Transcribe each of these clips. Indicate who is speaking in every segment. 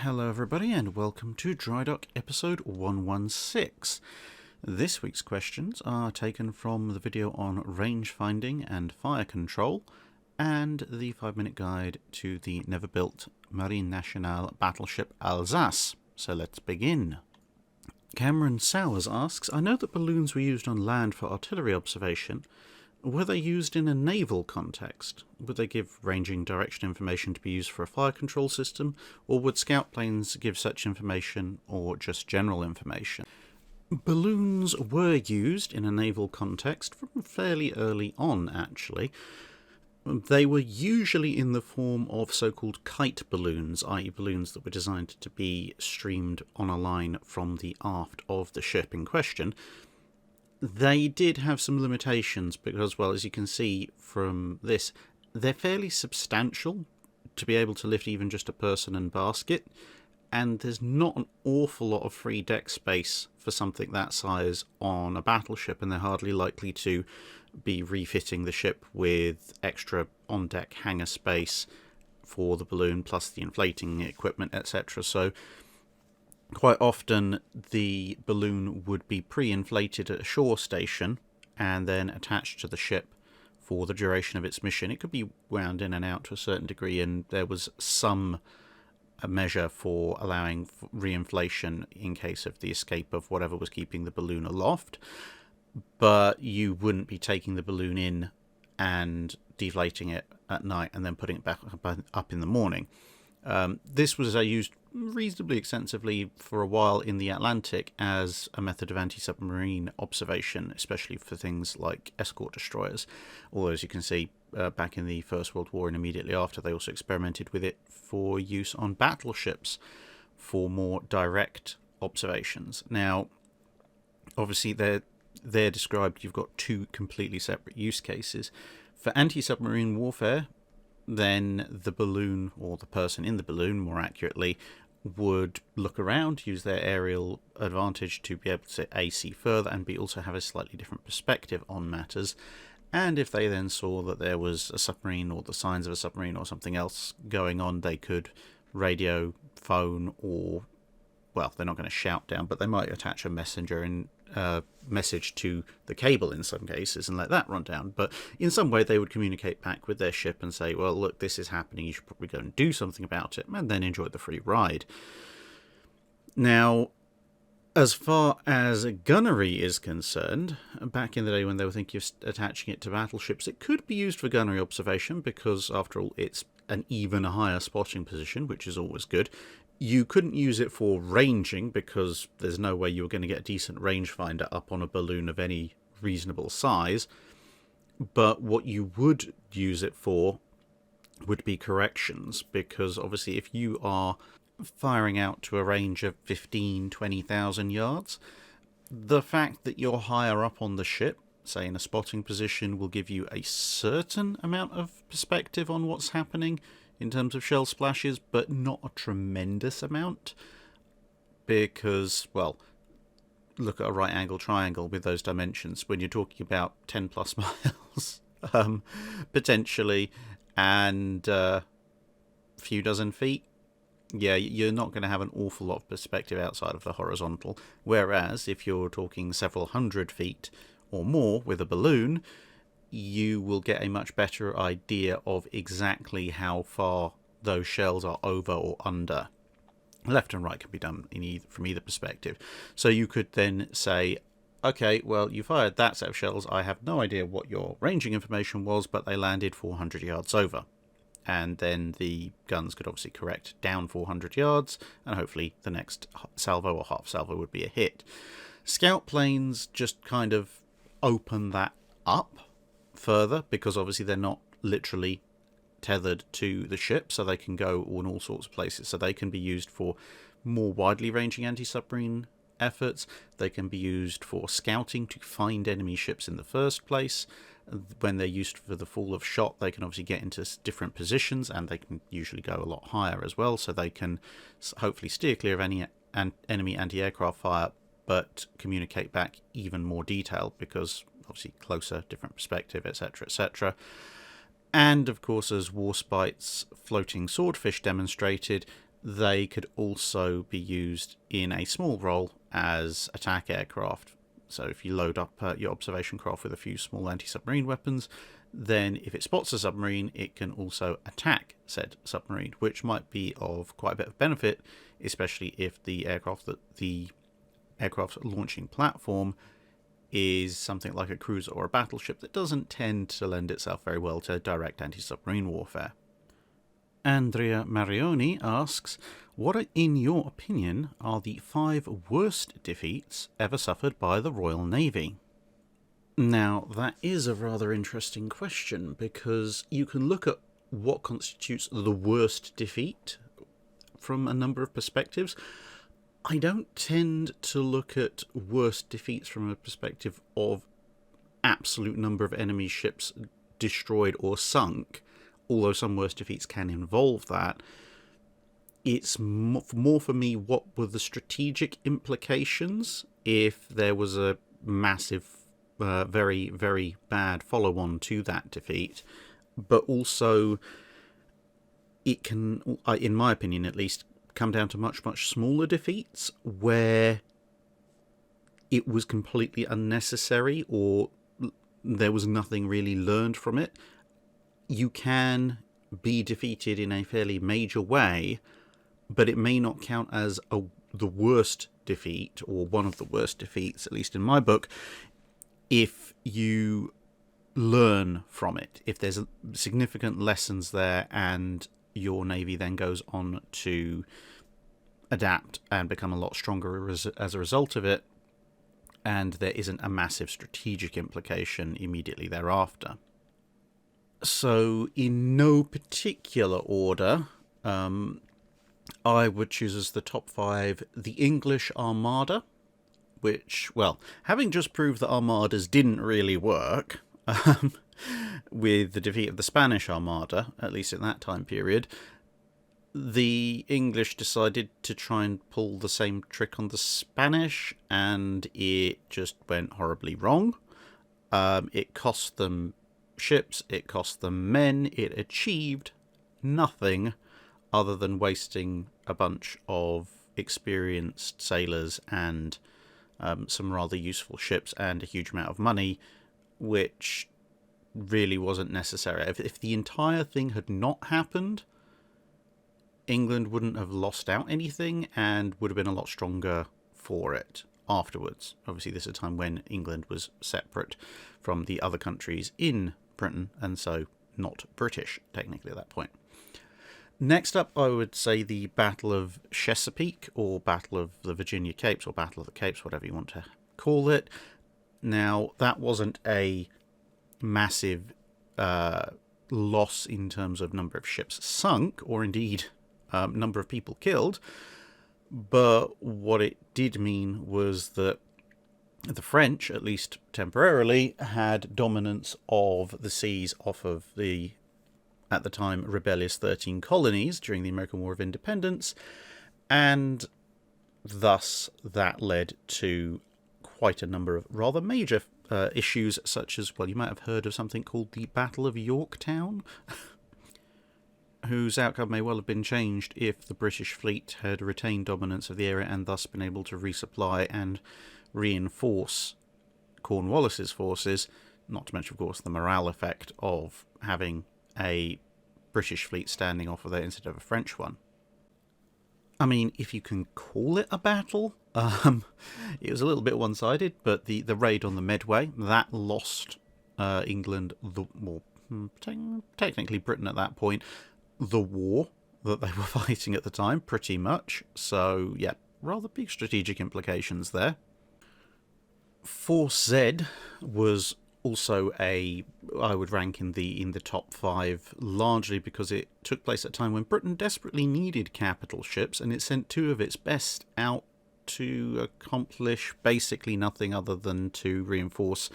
Speaker 1: Hello everybody and welcome to Drydock episode 116. This week's questions are taken from the video on range finding and fire control and the 5-minute guide to the never-built Marine Nationale battleship Alsace. So let's begin. Cameron Sowers asks, I know that balloons were used on land for artillery observation. Were they used in a naval context? Would they give ranging direction information to be used for a fire control system, or would scout planes give such information, or just general information? Balloons were used in a naval context from fairly early on, actually. They were usually in the form of so-called kite balloons, i.e. balloons that were designed to be streamed on a line from the aft of the ship in question. They did have some limitations because, well, as you can see from this, they're fairly substantial to be able to lift even just a person and basket, and there's not an awful lot of free deck space for something that size on a battleship, and they're hardly likely to be refitting the ship with extra on-deck hangar space for the balloon, plus the inflating equipment, etc. So quite often the balloon would be pre-inflated at a shore station and then attached to the ship for the duration of its mission. It could be wound in and out to a certain degree, and there was some measure for allowing reinflation in case of the escape of whatever was keeping the balloon aloft. But you wouldn't be taking the balloon in and deflating it at night and then putting it back up in the morning. This was used reasonably extensively for a while in the Atlantic as a method of anti-submarine observation, especially for things like escort destroyers. Although, as you can see, back in the First World War and immediately after, they also experimented with it for use on battleships for more direct observations. Now, obviously, they're described, you've got two completely separate use cases. For anti-submarine warfare, then the balloon, or the person in the balloon more accurately, would look around, use their aerial advantage to be able to A, see further, and B, also have a slightly different perspective on matters. And if they then saw that there was a submarine or the signs of a submarine or something else going on, they could radio, phone, or, well, they're not going to shout down, but they might attach a messenger and message to the cable in some cases and let that run down. But in some way they would communicate back with their ship and say, well, look, this is happening, you should probably go and do something about it, and then enjoy the free ride. Now, as far as gunnery is concerned, back in the day when they were thinking of attaching it to battleships, it could be used for gunnery observation because, after all, it's an even higher spotting position, which is always good. You couldn't use it for ranging because there's no way you were going to get a decent rangefinder up on a balloon of any reasonable size. But what you would use it for would be corrections, because obviously if you are firing out to a range of 20,000 yards, the fact that you're higher up on the ship, say in a spotting position, will give you a certain amount of perspective on what's happening in terms of shell splashes, but not a tremendous amount, because, well, look at a right angle triangle with those dimensions when you're talking about 10 plus miles, potentially, and a few dozen feet. Yeah, you're not going to have an awful lot of perspective outside of the horizontal, whereas if you're talking several hundred feet or more with a balloon, you will get a much better idea of exactly how far those shells are over or under. Left and right can be done from either perspective. So you could then say, okay, well, you fired that set of shells. I have no idea what your ranging information was, but they landed 400 yards over. And then the guns could obviously correct down 400 yards, and hopefully the next salvo or half salvo would be a hit. Scout planes just kind of open that up further, because obviously they're not literally tethered to the ship, so they can go in all sorts of places. So they can be used for more widely ranging anti-submarine efforts. They can be used for scouting to find enemy ships in the first place. When they're used for the fall of shot, they can obviously get into different positions, and they can usually go a lot higher as well, so they can hopefully steer clear of any enemy anti-aircraft fire, but communicate back even more detail, because obviously closer, different perspective, etc., etc. And of course, as Warspite's floating swordfish demonstrated, they could also be used in a small role as attack aircraft. So if you load up your observation craft with a few small anti-submarine weapons, then if it spots a submarine, it can also attack said submarine, which might be of quite a bit of benefit, especially if the aircraft's launching platform is something like a cruiser or a battleship that doesn't tend to lend itself very well to direct anti-submarine warfare. Andrea Marioni asks, what, in your opinion, are the 5 worst defeats ever suffered by the Royal Navy? Now, that is a rather interesting question, because you can look at what constitutes the worst defeat from a number of perspectives. I don't tend to look at worst defeats from a perspective of absolute number of enemy ships destroyed or sunk, although some worst defeats can involve that. It's more for me, what were the strategic implications if there was a massive, very, very bad follow-on to that defeat. But also, it can, in my opinion at least, come down to much, much smaller defeats where it was completely unnecessary or there was nothing really learned from it. You can be defeated in a fairly major way, but it may not count as the worst defeat, or one of the worst defeats, at least in my book, if you learn from it. If there's significant lessons there and your navy then goes on to adapt and become a lot stronger as a result of it, and there isn't a massive strategic implication immediately thereafter. So, in no particular order, I would choose as the top 5 the English Armada, which, well, having just proved that Armadas didn't really work, with the defeat of the Spanish Armada, at least in that time period, the English decided to try and pull the same trick on the Spanish, and it just went horribly wrong. It cost them ships, it cost them men, it achieved nothing other than wasting a bunch of experienced sailors and some rather useful ships and a huge amount of money, which really wasn't necessary. If the entire thing had not happened, England wouldn't have lost out anything and would have been a lot stronger for it afterwards. Obviously, this is a time when England was separate from the other countries in Britain, and so not British, technically, at that point. Next up, I would say the Battle of Chesapeake, or Battle of the Virginia Capes, or Battle of the Capes, whatever you want to call it. Now, that wasn't a massive loss in terms of number of ships sunk, or indeed number of people killed, but what it did mean was that the French, at least temporarily, had dominance of the seas off of the, at the time, rebellious 13 colonies during the American War of Independence, and thus that led to quite a number of rather major issues, such as, well, you might have heard of something called the Battle of Yorktown, whose outcome may well have been changed if the British fleet had retained dominance of the area and thus been able to resupply and reinforce Cornwallis's forces, not to mention, of course, the morale effect of having a British fleet standing off of there instead of a French one. I mean, if you can call it a battle, it was a little bit one-sided, but the raid on the Medway, that lost England, technically Britain at that point, the war that they were fighting at the time, pretty much. So, yeah, rather big strategic implications there. Force Z was also I would rank in the top 5, largely because it took place at a time when Britain desperately needed capital ships, and it sent 2 of its best out to accomplish basically nothing other than to reinforce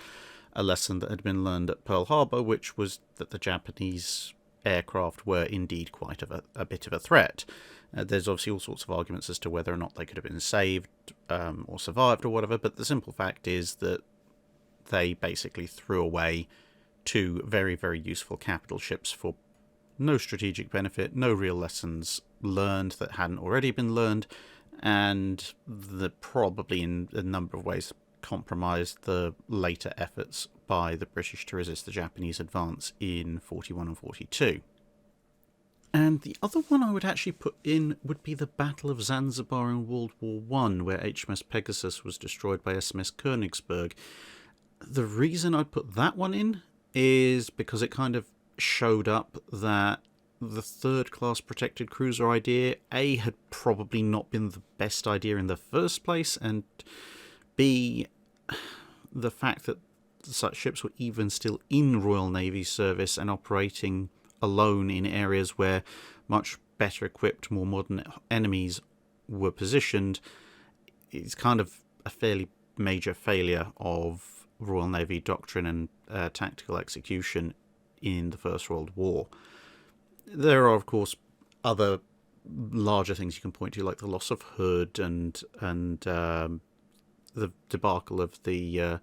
Speaker 1: a lesson that had been learned at Pearl Harbor, which was that the Japanese aircraft were indeed quite a bit of a threat. There's obviously all sorts of arguments as to whether or not they could have been saved or survived or whatever, but the simple fact is that they basically threw away 2 very, very useful capital ships for no strategic benefit, no real lessons learned that hadn't already been learned, and that probably in a number of ways compromised the later efforts by the British to resist the Japanese advance in 41 and 42. And the other one I would actually put in would be the Battle of Zanzibar in World War I, where HMS Pegasus was destroyed by SMS Königsberg. The reason I put that one in is because it kind of showed up that the third-class protected cruiser idea, A, had probably not been the best idea in the first place, and B, the fact that such ships were even still in Royal Navy service and operating alone in areas where much better equipped, more modern enemies were positioned, is kind of a fairly major failure of Royal Navy doctrine and tactical execution in the First World War. There are, of course, other larger things you can point to, like the loss of Hood and the debacle of the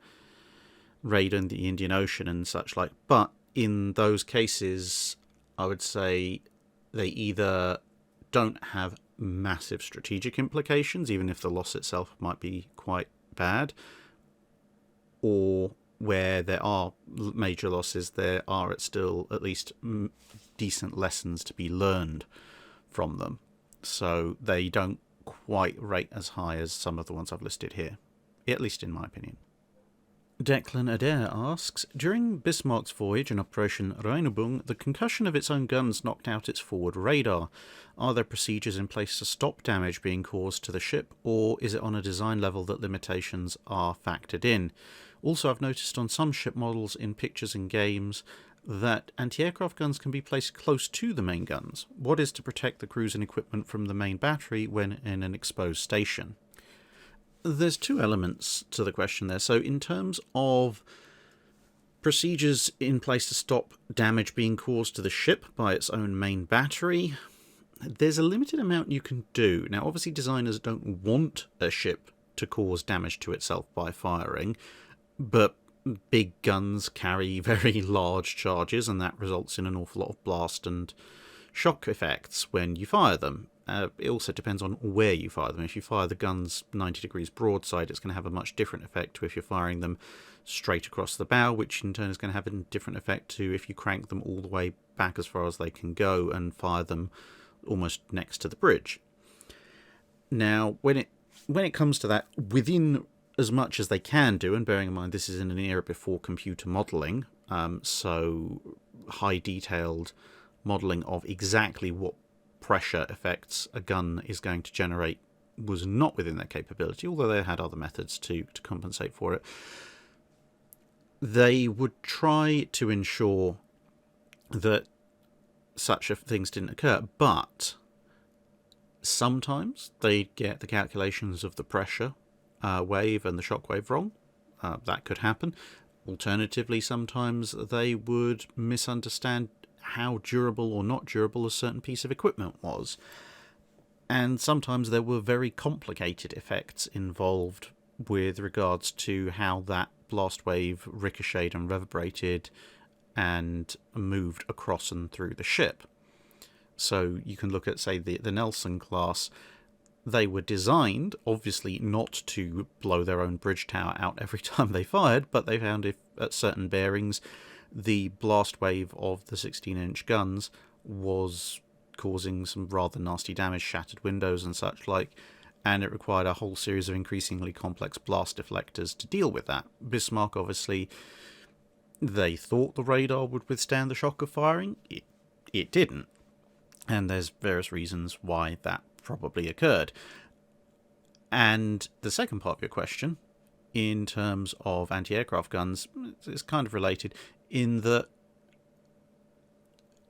Speaker 1: raid in the Indian Ocean and such like. But in those cases, I would say they either don't have massive strategic implications, even if the loss itself might be quite bad, or where there are major losses, there are still at least decent lessons to be learned from them. So they don't quite rate as high as some of the ones I've listed here, at least in my opinion. Declan Adair asks, during Bismarck's voyage in Operation Rheinübung, the concussion of its own guns knocked out its forward radar. Are there procedures in place to stop damage being caused to the ship, or is it on a design level that limitations are factored in? Also, I've noticed on some ship models in pictures and games that anti-aircraft guns can be placed close to the main guns. What is to protect the crews and equipment from the main battery when in an exposed station? There's two elements to the question there. So in terms of procedures in place to stop damage being caused to the ship by its own main battery, there's a limited amount you can do. Now, obviously designers don't want a ship to cause damage to itself by firing, but big guns carry very large charges, and that results in an awful lot of blast and shock effects when you fire them. It also depends on where you fire them. If you fire the guns 90 degrees broadside, it's going to have a much different effect to if you're firing them straight across the bow, which in turn is going to have a different effect to if you crank them all the way back as far as they can go and fire them almost next to the bridge. Now, when it comes to that, within as much as they can do, and bearing in mind this is in an era before computer modelling, so high detailed modelling of exactly what pressure effects a gun is going to generate was not within their capability, although they had other methods to compensate for it. They would try to ensure that such things didn't occur, but sometimes they'd get the calculations of the pressure wave and the shock wave wrong. That could happen. Alternatively, sometimes they would misunderstand how durable or not durable a certain piece of equipment was. And sometimes there were very complicated effects involved with regards to how that blast wave ricocheted and reverberated and moved across and through the ship. So you can look at, say, the Nelson class. They were designed, obviously, not to blow their own bridge tower out every time they fired, but they found if at certain bearings the blast wave of the 16-inch guns was causing some rather nasty damage, shattered windows and such like, and it required a whole series of increasingly complex blast deflectors to deal with that. Bismarck, obviously, they thought the radar would withstand the shock of firing. It didn't. And there's various reasons why that probably occurred. And the second part of your question, in terms of anti-aircraft guns, is kind of related in that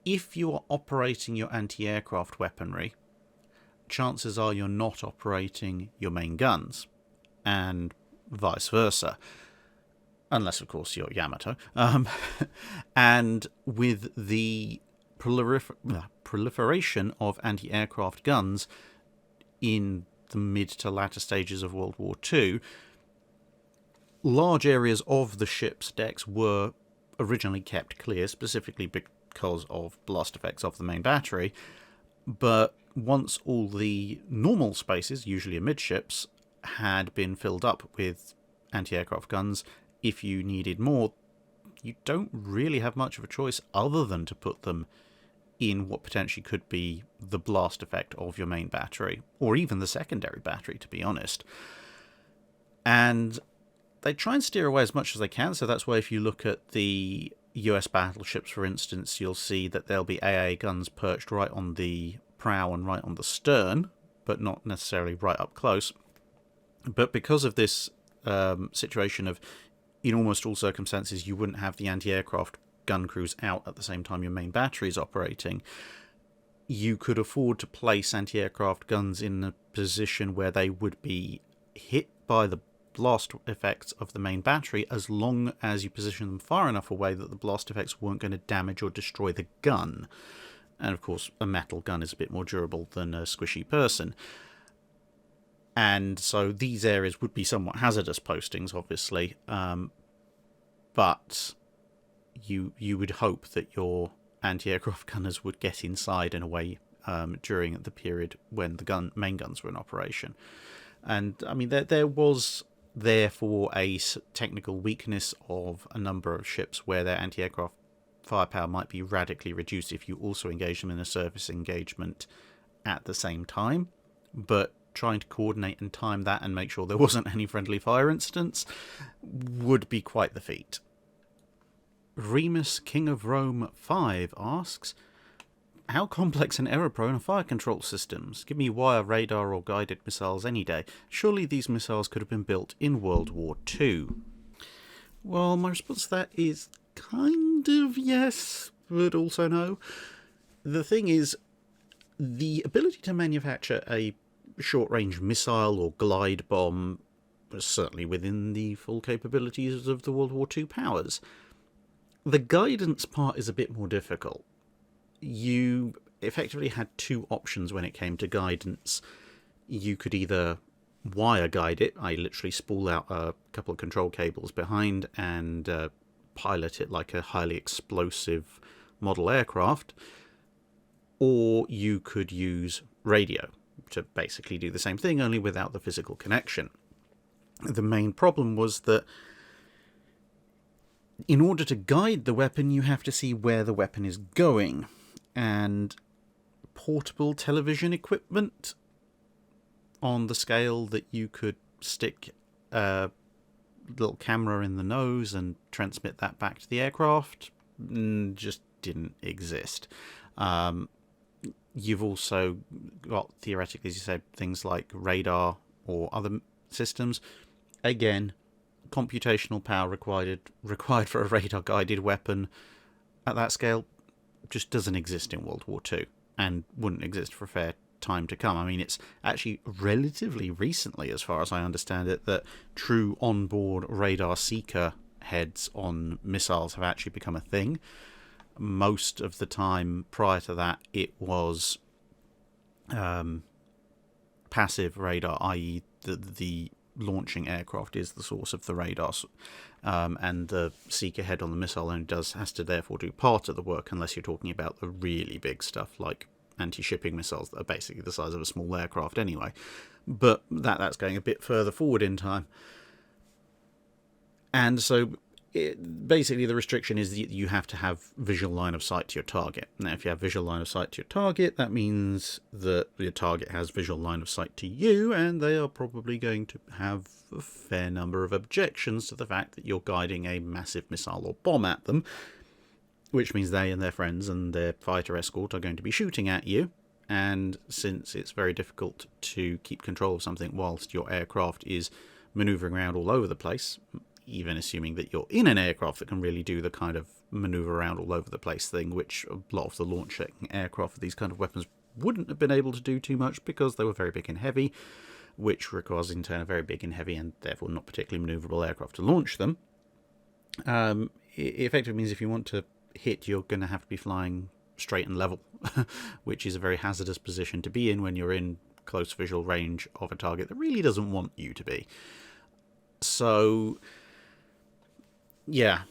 Speaker 1: if you are operating your anti-aircraft weaponry, chances are you're not operating your main guns, and vice versa. Unless, of course, you're Yamato. And with the proliferation of anti-aircraft guns in the mid to latter stages of World War II, large areas of the ship's decks were originally kept clear, specifically because of blast effects of the main battery. But once all the normal spaces, usually amidships, had been filled up with anti-aircraft guns, if you needed more, you don't really have much of a choice other than to put them in what potentially could be the blast effect of your main battery, or even the secondary battery, to be honest. And they try and steer away as much as they can, so that's why if you look at the US battleships, for instance, you'll see that there'll be AA guns perched right on the prow and right on the stern, but not necessarily right up close. But because of this situation of, in almost all circumstances, you wouldn't have the anti-aircraft gun crews out at the same time your main battery is operating, you could afford to place anti-aircraft guns in a position where they would be hit by the blast effects of the main battery, as long as you position them far enough away that the blast effects weren't going to damage or destroy the gun. And of course, a metal gun is a bit more durable than a squishy person. And so these areas would be somewhat hazardous postings, obviously, but you would hope that your anti-aircraft gunners would get inside in a way during the period when the main guns were in operation. And I mean, there was therefore a technical weakness of a number of ships where their anti-aircraft firepower might be radically reduced if you also engage them in a surface engagement at the same time. But trying to coordinate and time that and make sure there wasn't any friendly fire incidents would be quite the feat. Remus King of Rome 5 asks, how complex and error-prone are fire control systems? Give me wire, radar or guided missiles any day. Surely these missiles could have been built in World War II. Well, my response to that is kind of yes, but also no. The thing is, the ability to manufacture a short-range missile or glide bomb was certainly within the full capabilities of the World War II powers. The guidance part is a bit more difficult. You effectively had two options when it came to guidance. You could either wire guide it, I literally spool out a couple of control cables behind and pilot it like a highly explosive model aircraft, or you could use radio to basically do the same thing, only without the physical connection. The main problem was that in order to guide the weapon, you have to see where the weapon is going, and portable television equipment on the scale that you could stick a little camera in the nose and transmit that back to the aircraft just didn't exist. You've also got, theoretically, as you said, things like radar or other systems. Again, computational power required for a radar-guided weapon at that scale just doesn't exist in World War II, and wouldn't exist for a fair time to come. I mean, it's actually relatively recently, as far as I understand it, that true onboard radar seeker heads on missiles have actually become a thing. Most of the time prior to that, it was passive radar, i.e. the launching aircraft is the source of the radars, and the seeker head on the missile only has to therefore do part of the work, unless you're talking about the really big stuff like anti-shipping missiles that are basically the size of a small aircraft anyway. But that's going a bit further forward in time. And so basically the restriction is that you have to have visual line of sight to your target. Now, if you have visual line of sight to your target, that means that your target has visual line of sight to you, and they are probably going to have a fair number of objections to the fact that you're guiding a massive missile or bomb at them, which means they and their friends and their fighter escort are going to be shooting at you. And since it's very difficult to keep control of something whilst your aircraft is manoeuvring around all over the place, even assuming that you're in an aircraft that can really do the kind of maneuver around all over the place thing, which a lot of the launching aircraft with these kind of weapons wouldn't have been able to do too much because they were very big and heavy, which requires in turn a very big and heavy and therefore not particularly manoeuvrable aircraft to launch them. It effectively means if you want to hit, you're going to have to be flying straight and level, which is a very hazardous position to be in when you're in close visual range of a target that really doesn't want you to be. So yeah,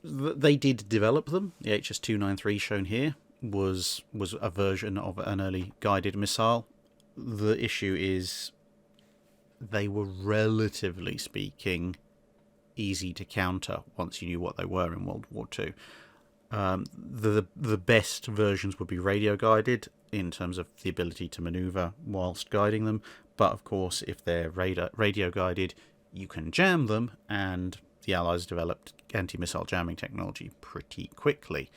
Speaker 1: they did develop them. The HS-293 shown here was a version of an early guided missile. The issue is they were, relatively speaking, easy to counter once you knew what they were in World War II. The best versions would be radio guided in terms of the ability to maneuver whilst guiding them, but of course if they're radio guided you can jam them, and the Allies developed anti-missile jamming technology pretty quickly.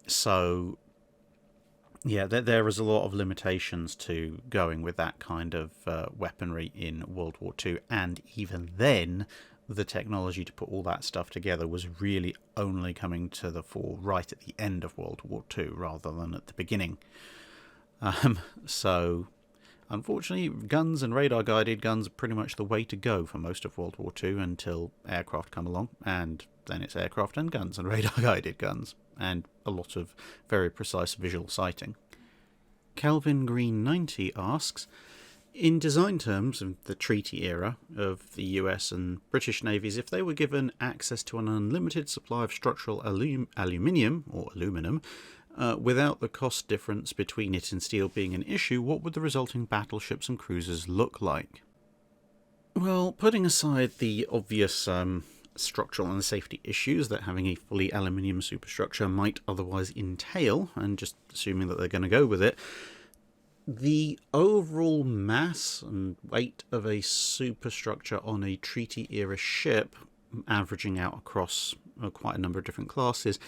Speaker 1: So yeah, there is a lot of limitations to going with that kind of weaponry in World War II, and even then the technology to put all that stuff together was really only coming to the fore right at the end of World War II rather than at the beginning. So unfortunately, guns and radar-guided guns are pretty much the way to go for most of World War II until aircraft come along, and then it's aircraft and guns and radar-guided guns, and a lot of very precise visual sighting. Calvin Green 90 asks, in design terms of the treaty era of the US and British navies, if they were given access to an unlimited supply of structural aluminium, or aluminum, without the cost difference between it and steel being an issue, what would the resulting battleships and cruisers look like? Well, putting aside the obvious structural and safety issues that having a fully aluminium superstructure might otherwise entail, and just assuming that they're going to go with it, the overall mass and weight of a superstructure on a treaty-era ship, averaging out across quite a number of different classes,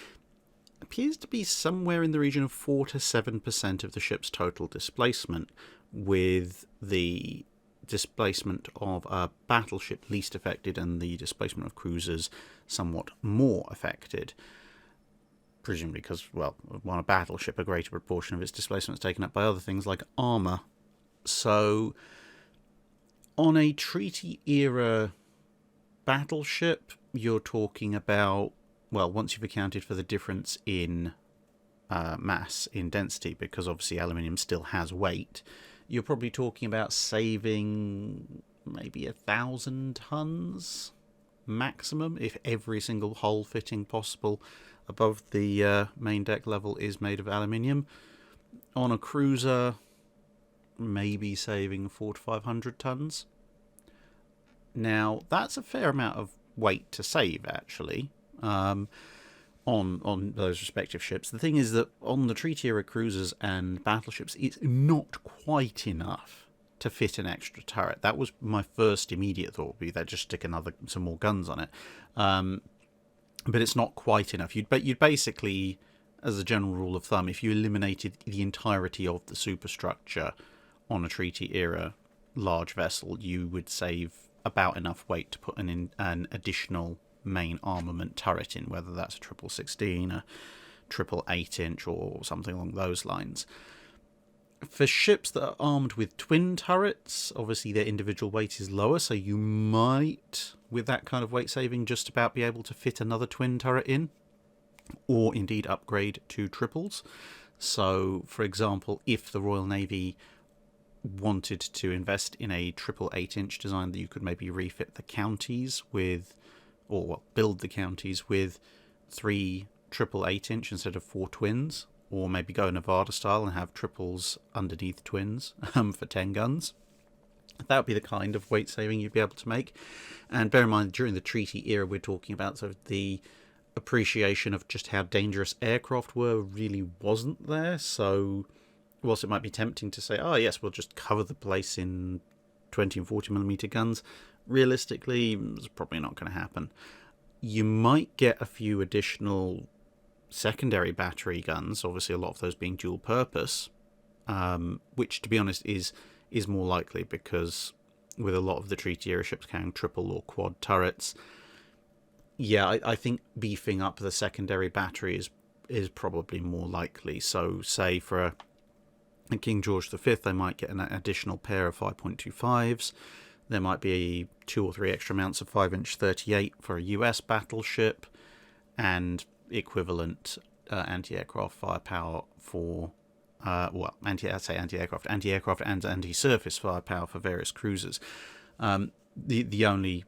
Speaker 1: appears to be somewhere in the region of 4 to 7% of the ship's total displacement, with the displacement of a battleship least affected and the displacement of cruisers somewhat more affected. Presumably because, well, on a battleship, a greater proportion of its displacement is taken up by other things like armour. So, on a treaty-era battleship, you're talking about, well, once you've accounted for the difference in mass, in density, because obviously aluminium still has weight, you're probably talking about saving maybe 1,000 tons maximum, if every single hull fitting possible above the main deck level is made of aluminium. On a cruiser, maybe saving 400 to 500 tons. Now, that's a fair amount of weight to save, actually, on those respective ships. The thing is that on the treaty-era cruisers and battleships, it's not quite enough to fit an extra turret. That was my first immediate thought, would be they'd just stick some more guns on it. But it's not quite enough. You'd basically, as a general rule of thumb, if you eliminated the entirety of the superstructure on a treaty-era large vessel, you would save about enough weight to put an additional main armament turret in, whether that's a 1616, a 888-inch, or something along those lines. For ships that are armed with twin turrets, obviously their individual weight is lower, so you might, with that kind of weight saving, just about be able to fit another twin turret in, or indeed upgrade to triples. So, for example, if the Royal Navy wanted to invest in a 888-inch design, that you could maybe refit the counties with, or well, build the counties with 3 888-inch instead of 4 twins, or maybe go Nevada style and have triples underneath twins for 10 guns. That would be the kind of weight saving you'd be able to make. And bear in mind, during the treaty era, we're talking about sort of the appreciation of just how dangerous aircraft were really wasn't there. So whilst it might be tempting to say, oh yes, we'll just cover the place in 20 and 40mm guns, realistically, it's probably not going to happen. You might get a few additional secondary battery guns, obviously a lot of those being dual purpose, which to be honest is more likely, because with a lot of the treaty era ships carrying triple or quad turrets, yeah, I think beefing up the secondary battery is probably more likely. So say for a King George V, they might get an additional pair of 5.25s. There might be 2 or 3 extra mounts of 5-inch 38 for a US battleship, and equivalent anti-aircraft firepower for, anti-aircraft and anti-surface firepower for various cruisers. The only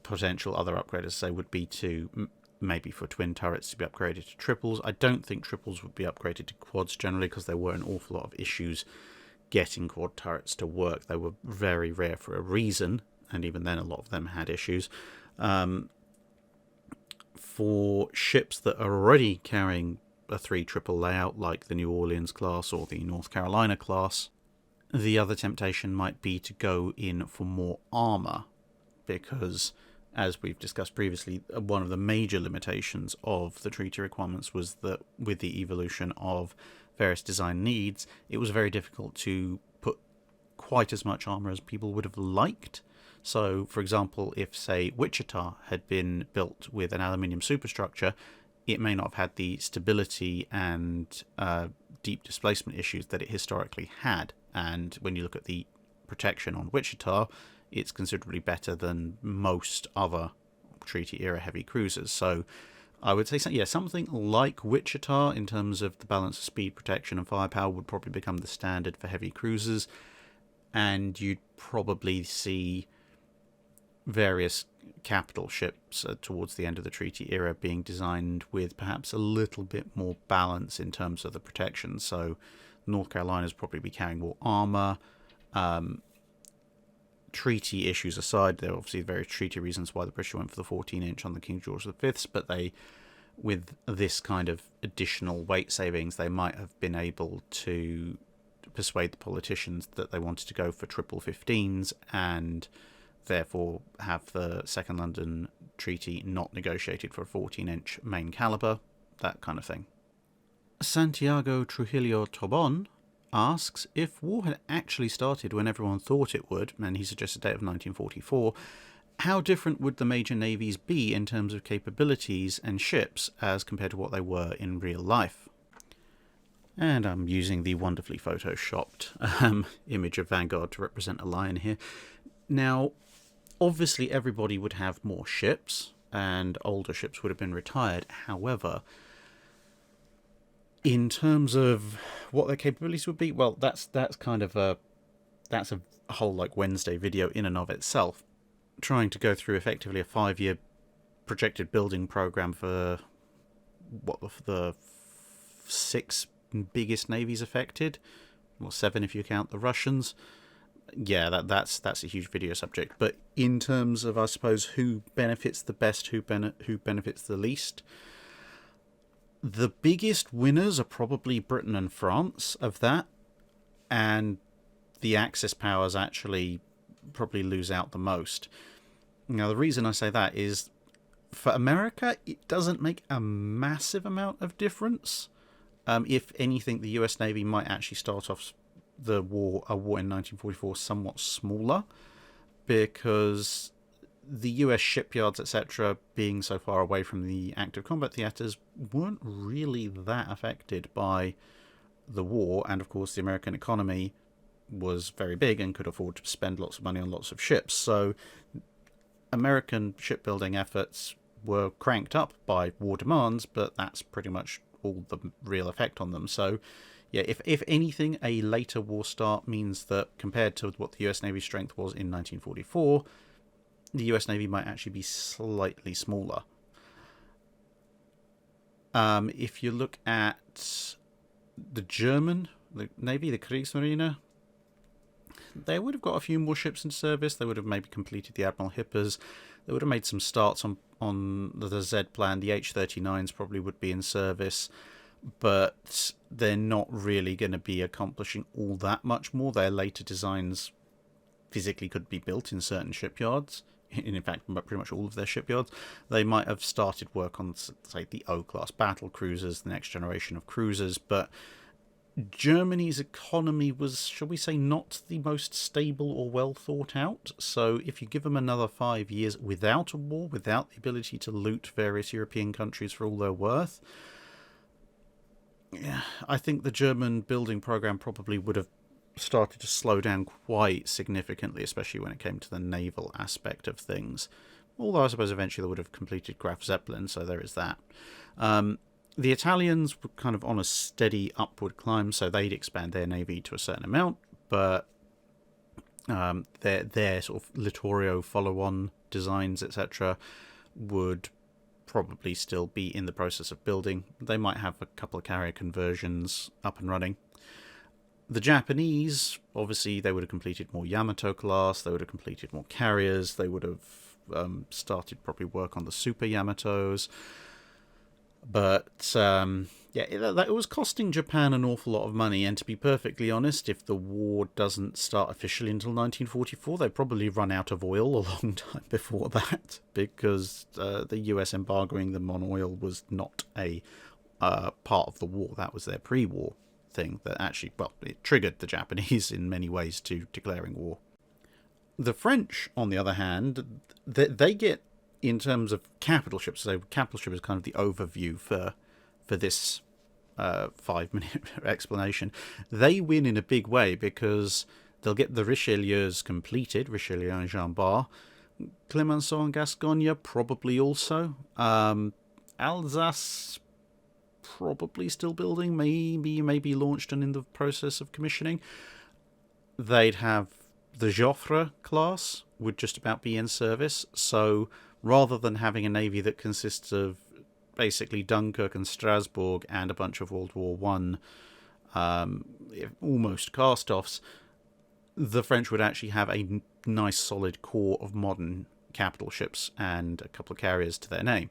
Speaker 1: potential other upgrade, as I say, would be to maybe for twin turrets to be upgraded to triples. I don't think triples would be upgraded to quads generally, because there were an awful lot of issues getting quad turrets to work. They were very rare for a reason, and even then a lot of them had issues. For ships that are already carrying a 3 triple layout, like the New Orleans class or the North Carolina class, the other temptation might be to go in for more armour, because, as we've discussed previously, one of the major limitations of the treaty requirements was that with the evolution of various design needs, it was very difficult to put quite as much armour as people would have liked. So, for example, if, say, Wichita had been built with an aluminium superstructure, it may not have had the stability and deep displacement issues that it historically had. And when you look at the protection on Wichita, it's considerably better than most other treaty-era heavy cruisers. So I would say, something like Wichita in terms of the balance of speed, protection, and firepower would probably become the standard for heavy cruisers. And you'd probably see various capital ships towards the end of the treaty era being designed with perhaps a little bit more balance in terms of the protection. So North Carolina's probably be carrying more armour. Treaty issues aside, there are obviously various treaty reasons why the British went for the 14-inch on the King George V, but they, with this kind of additional weight savings, they might have been able to persuade the politicians that they wanted to go for triple 15s, and therefore have the Second London Treaty not negotiated for a 14-inch main caliber, that kind of thing. Santiago Trujillo Tobon asks, if war had actually started when everyone thought it would, and he suggests a date of 1944, how different would the major navies be in terms of capabilities and ships as compared to what they were in real life? And I'm using the wonderfully photoshopped image of Vanguard to represent a lion here. Now, obviously everybody would have more ships, and older ships would have been retired. However, in terms of what their capabilities would be, well, that's kind of a whole like Wednesday video in and of itself, trying to go through effectively a 5-year projected building program for what the 6 biggest navies affected, or 7 if you count the Russians. Yeah, that's a huge video subject. But in terms of, I suppose, who benefits the best, who benefits the least, the biggest winners are probably Britain and France of that, and the Axis powers actually probably lose out the most. Now, the reason I say that is, for America, it doesn't make a massive amount of difference. If anything, the US Navy might actually start off a war in 1944 somewhat smaller, because the US shipyards, etc., being so far away from the active combat theatres, weren't really that affected by the war. And of course, the American economy was very big and could afford to spend lots of money on lots of ships. So American shipbuilding efforts were cranked up by war demands, but that's pretty much all the real effect on them. So yeah, if anything, a later war start means that compared to what the US Navy's strength was in 1944, the US Navy might actually be slightly smaller. If you look at the German Navy, the Kriegsmarine, they would have got a few more ships in service. They would have maybe completed the Admiral Hippers. They would have made some starts on the Z plan. The H-39s probably would be in service, but they're not really going to be accomplishing all that much more. Their later designs physically could be built in certain shipyards. In fact, pretty much all of their shipyards. They might have started work on, say, the O-class battle cruisers, the next generation of cruisers, but Germany's economy was, shall we say, not the most stable or well thought out. So if you give them another 5 years without a war, without the ability to loot various European countries for all they're worth, yeah, I think the German building program probably would have started to slow down quite significantly, especially when it came to the naval aspect of things. Although I suppose eventually they would have completed Graf Zeppelin, so there is that. The Italians were kind of on a steady upward climb, so they'd expand their navy to a certain amount, but their sort of Littorio follow-on designs, etc., would probably still be in the process of building. They might have a couple of carrier conversions up and running. The Japanese, obviously, they would have completed more Yamato class, they would have completed more carriers, they would have started probably work on the Super Yamatos. But it was costing Japan an awful lot of money, and to be perfectly honest, if the war doesn't start officially until 1944, they probably run out of oil a long time before that, because the US embargoing them on oil was not a part of the war. That was their pre-war thing that actually, well, it triggered the Japanese in many ways to declaring war. The French, on the other hand, they get, in terms of capital ships, so capital ship is kind of the overview for this 5-minute explanation. They win in a big way because they'll get the Richelieus completed, Richelieu and Jean Bart, Clemenceau and Gascogne probably also, Alsace probably still building, maybe launched and in the process of commissioning. They'd have the Joffre class would just about be in service, so rather than having a navy that consists of basically Dunkirk and Strasbourg and a bunch of World War One almost cast-offs, the French would actually have a nice solid core of modern capital ships and a couple of carriers to their name.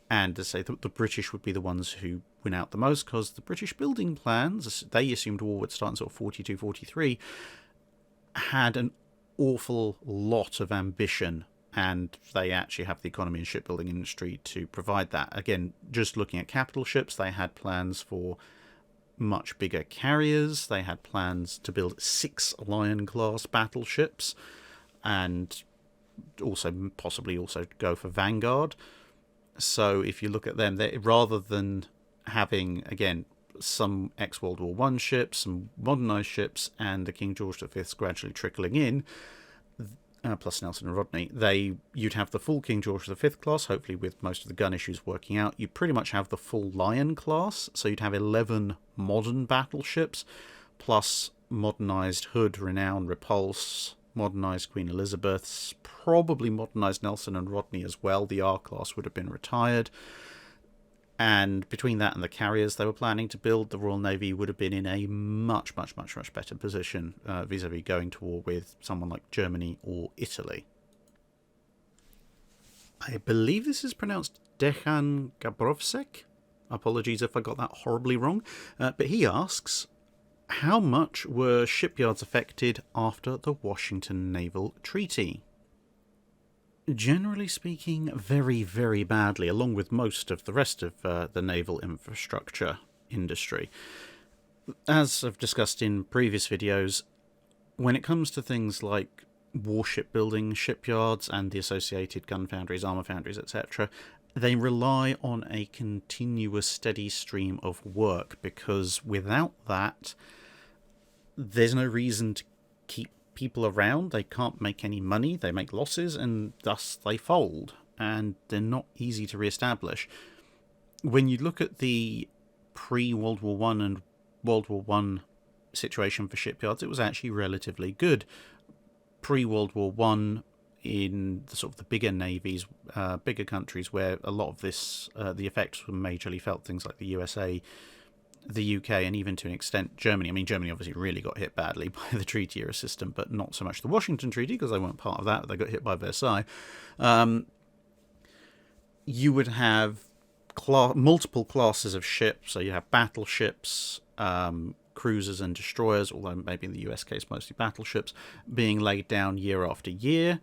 Speaker 1: And to say that the British would be the ones who win out the most, because the British building plans, they assumed war would start in sort of 42, 43, had an awful lot of ambition, and they actually have the economy and shipbuilding industry to provide that. Again, just looking at capital ships, they had plans for much bigger carriers, they had plans to build 6 Lion-class battleships, and also possibly also go for Vanguard. So if you look at them, rather than having, again, some ex-World War One ships, some modernised ships, and the King George V gradually trickling in, plus Nelson and Rodney, you'd have the full King George V class, hopefully with most of the gun issues working out. You'd pretty much have the full Lion class, so you'd have 11 modern battleships, plus modernised Hood, Renown, Repulse, modernised Queen Elizabeths, probably modernised Nelson and Rodney as well. The R class would have been retired. And between that and the carriers they were planning to build, the Royal Navy would have been in a much, much, much, much better position vis-a-vis going to war with someone like Germany or Italy. I believe this is pronounced Dechan Gabrovsek. Apologies if I got that horribly wrong. But he asks, how much were shipyards affected after the Washington Naval Treaty? Generally speaking, very, very badly, along with most of the rest of the naval infrastructure industry. As I've discussed in previous videos, when it comes to things like warship building, shipyards, and the associated gun foundries, armour foundries, etc., they rely on a continuous, steady stream of work, because without that, there's no reason to keep people around. They can't make any money, they make losses, and thus they fold, and they're not easy to re-establish. When you look at the pre-World War One and World War One situation for shipyards, it was actually relatively good. Pre-World War One, in the sort of the bigger navies, bigger countries where a lot of this, the effects were majorly felt, things like the USA, the UK, and even to an extent Germany. I mean, Germany obviously really got hit badly by the treaty era system, but not so much the Washington Treaty, because they weren't part of that. They got hit by Versailles. You would have multiple classes of ships. So you have battleships, cruisers and destroyers, although maybe in the US case mostly battleships, being laid down year after year.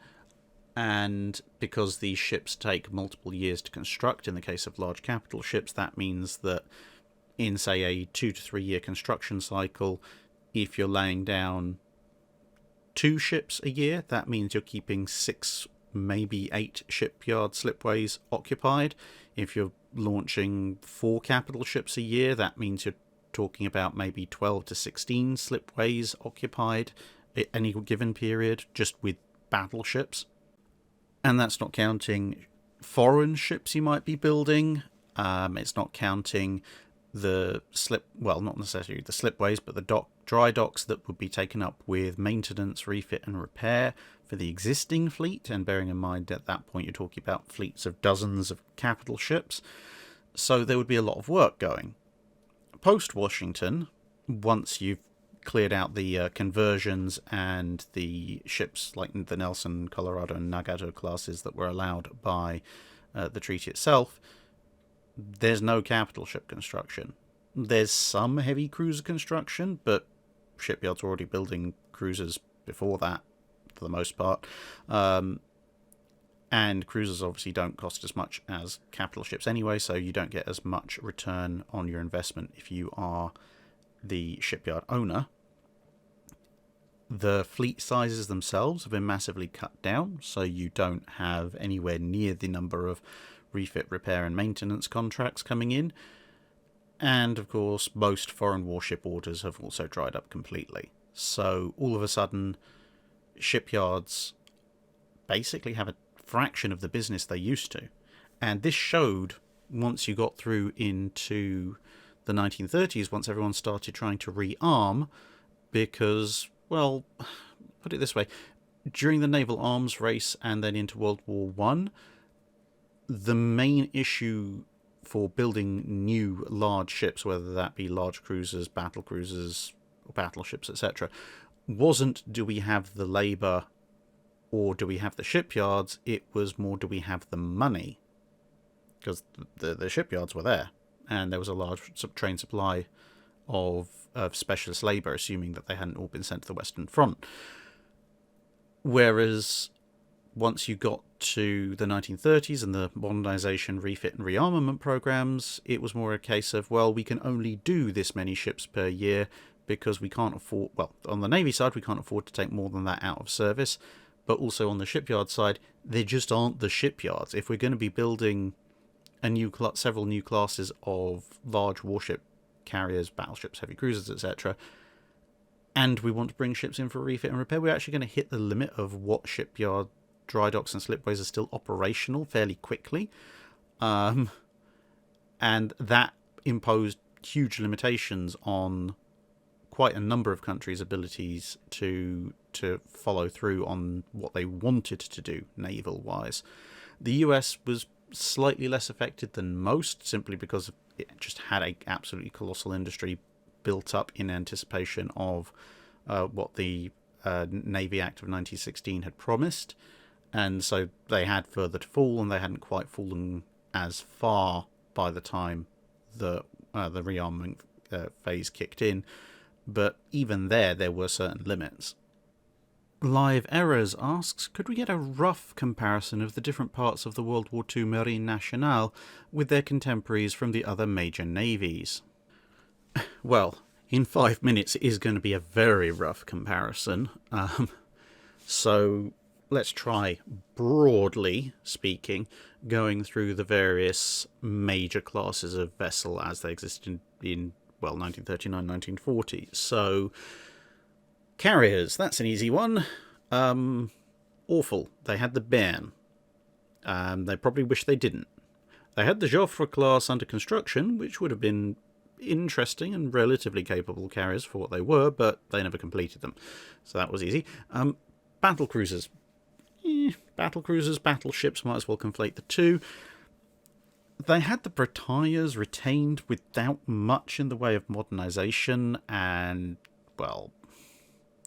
Speaker 1: And because these ships take multiple years to construct, in the case of large capital ships, that means that in, say, a 2 to 3 year construction cycle, if you're laying down 2 ships a year, that means you're keeping 6, maybe 8 shipyard slipways occupied. If you're launching 4 capital ships a year, that means you're talking about maybe 12 to 16 slipways occupied at any given period, just with battleships. And that's not counting foreign ships you might be building. It's not counting not necessarily the slipways, but the dry docks that would be taken up with maintenance, refit and repair for the existing fleet, and bearing in mind at that point you're talking about fleets of dozens of capital ships, so there would be a lot of work going. Post-Washington, once you've cleared out the conversions and the ships like the Nelson, Colorado and Nagato classes that were allowed by the treaty itself, there's no capital ship construction. There's some heavy cruiser construction, but shipyards were already building cruisers before that, for the most part. And cruisers obviously don't cost as much as capital ships anyway, so you don't get as much return on your investment if you are the shipyard owner. The fleet sizes themselves have been massively cut down, so you don't have anywhere near the number of refit, repair and maintenance contracts coming in. And of course, most foreign warship orders have also dried up completely. So all of a sudden, shipyards basically have a fraction of the business they used to. And this showed once you got through into the 1930s, once everyone started trying to rearm, because, well, put it this way, during the naval arms race and then into World War I, the main issue for building new large ships, whether that be large cruisers, or battleships, etc., wasn't do we have the labour or do we have the shipyards, it was more do we have the money, because the shipyards were there and there was a large train supply of specialist labour, assuming that they hadn't all been sent to the Western Front. Whereas once you got to the 1930s and the modernisation, refit and rearmament programs, it was more a case of, well, we can only do this many ships per year because we can't afford, well, on the Navy side, we can't afford to take more than that out of service, but also on the shipyard side, there just aren't the shipyards. If we're going to be building several new classes of large warship carriers, battleships, heavy cruisers, etc., and we want to bring ships in for refit and repair, we're actually going to hit the limit of what shipyard dry docks and slipways are still operational fairly quickly. And that imposed huge limitations on quite a number of countries' abilities to follow through on what they wanted to do naval-wise. The US was slightly less affected than most, simply because it just had an absolutely colossal industry built up in anticipation of what the Navy Act of 1916 had promised. And so they had further to fall, and they hadn't quite fallen as far by the time the rearmament phase kicked in. But even there were certain limits. Live Errors asks, could we get a rough comparison of the different parts of the World War II Marine Nationale with their contemporaries from the other major navies? Well, in 5 minutes it is going to be a very rough comparison. So let's try, broadly speaking, going through the various major classes of vessel as they existed in 1939, 1940. So, carriers, that's an easy one. Awful. They had the Bern. They probably wish they didn't. They had the Joffre class under construction, which would have been interesting and relatively capable carriers for what they were, but they never completed them. So that was easy. Battle cruisers. Battle cruisers, battleships, might as well conflate the two. They had the Britannias retained without much in the way of modernisation, and, well,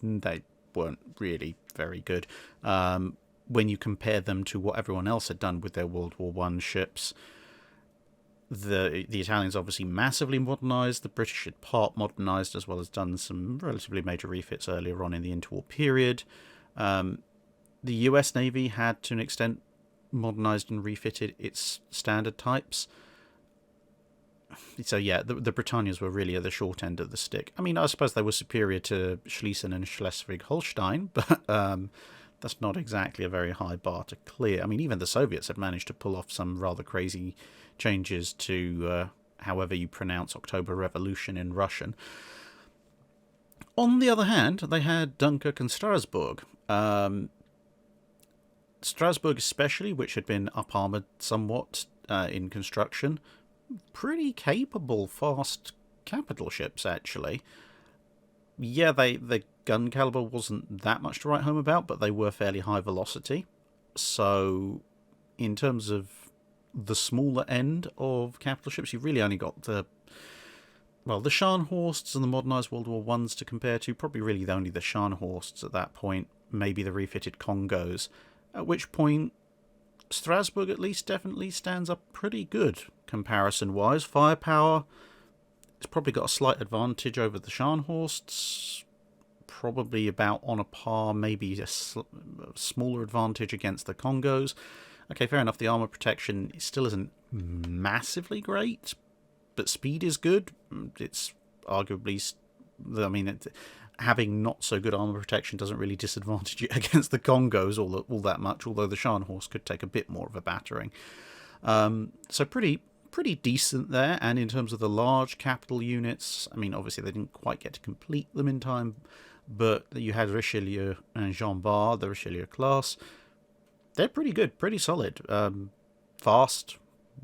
Speaker 1: they weren't really very good. When you compare them to what everyone else had done with their World War I ships, the Italians obviously massively modernised, the British had part modernised, as well as done some relatively major refits earlier on in the interwar period. The US Navy had, to an extent, modernised and refitted its standard types. So yeah, the Britannias were really at the short end of the stick. I mean, I suppose they were superior to Schlesien and Schleswig-Holstein, but that's not exactly a very high bar to clear. I mean, even the Soviets had managed to pull off some rather crazy changes to however you pronounce October Revolution in Russian. On the other hand, they had Dunkirk and Strasbourg. Strasbourg especially, which had been up-armoured somewhat in construction, pretty capable, fast capital ships, actually. Yeah, the gun caliber wasn't that much to write home about, but they were fairly high velocity. So, in terms of the smaller end of capital ships, you've really only got the Scharnhorsts and the modernised World War Ones to compare to. Probably really only the Scharnhorsts at that point, maybe the refitted Congos. At which point, Strasbourg at least definitely stands up pretty good comparison-wise. Firepower, it's probably got a slight advantage over the Scharnhorsts. Probably about on a par, maybe a smaller advantage against the Congos. Okay, fair enough, the armour protection still isn't massively great, but speed is good. It's arguably, having not so good armour protection doesn't really disadvantage you against the Congos all that much, although the Scharnhorst could take a bit more of a battering. So pretty decent there. And in terms of the large capital units, obviously they didn't quite get to complete them in time, but you had Richelieu and Jean Bart, the Richelieu class. They're pretty good, pretty solid. Fast,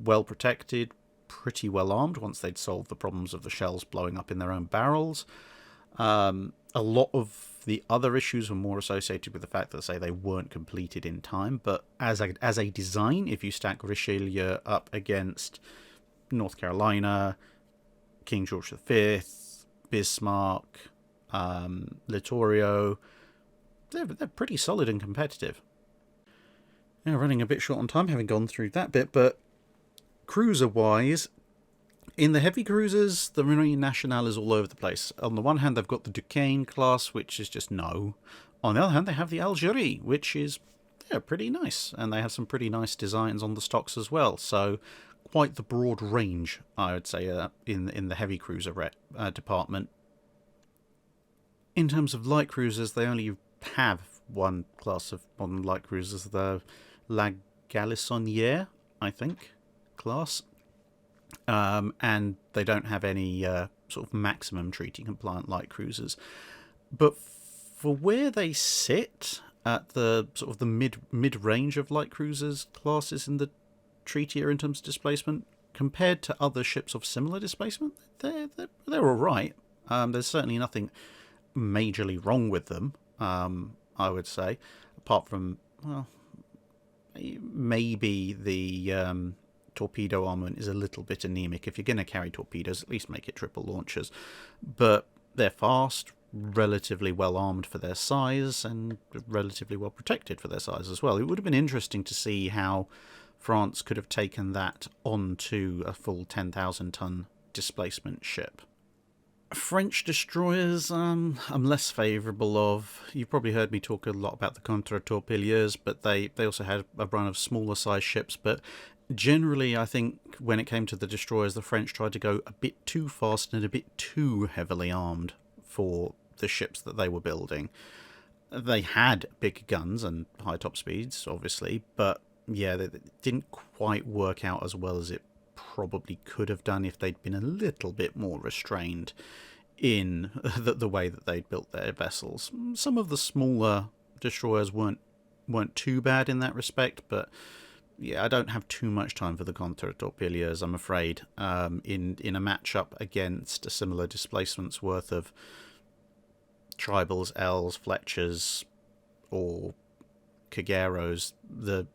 Speaker 1: well protected, pretty well armed once they'd solved the problems of the shells blowing up in their own barrels. A lot of the other issues were more associated with the fact that, say, they weren't completed in time, but as a design, if you stack Richelieu up against North Carolina, King George V, Bismarck, Littorio, they're pretty solid and competitive. Now, running a bit short on time, having gone through that bit, but cruiser-wise, in the heavy cruisers, the Marine Nationale is all over the place. On the one hand, they've got the Duquesne class, which is just no. On the other hand, they have the Algerie, which is pretty nice. And they have some pretty nice designs on the stocks as well. So quite the broad range, I would say, in the heavy cruiser department. In terms of light cruisers, they only have one class of modern light cruisers, the La Galissonière, I think, class. And they don't have any sort of maximum treaty compliant light cruisers. But for where they sit at the sort of the mid range of light cruisers classes in the treaty in terms of displacement, compared to other ships of similar displacement, they're all right. There's certainly nothing majorly wrong with them, I would say, apart from, maybe the torpedo armament is a little bit anemic. If you're going to carry torpedoes, at least make it triple launchers. But they're fast, relatively well armed for their size, and relatively well protected for their size as well. It would have been interesting to see how France could have taken that onto a full 10,000 ton displacement ship. French destroyers, I'm less favourable of. You've probably heard me talk a lot about the contre-torpilleurs, but they also had a run of smaller size ships. But generally, I think when it came to the destroyers, the French tried to go a bit too fast and a bit too heavily armed for the ships that they were building. They had big guns and high top speeds, obviously, but yeah, they didn't quite work out as well as it probably could have done if they'd been a little bit more restrained in the way that they'd built their vessels. Some of the smaller destroyers weren't too bad in that respect, but yeah, I don't have too much time for the contre-torpilleurs, I'm afraid, in a matchup against a similar displacement's worth of Tribals, Els, Fletchers, or Cagueros. The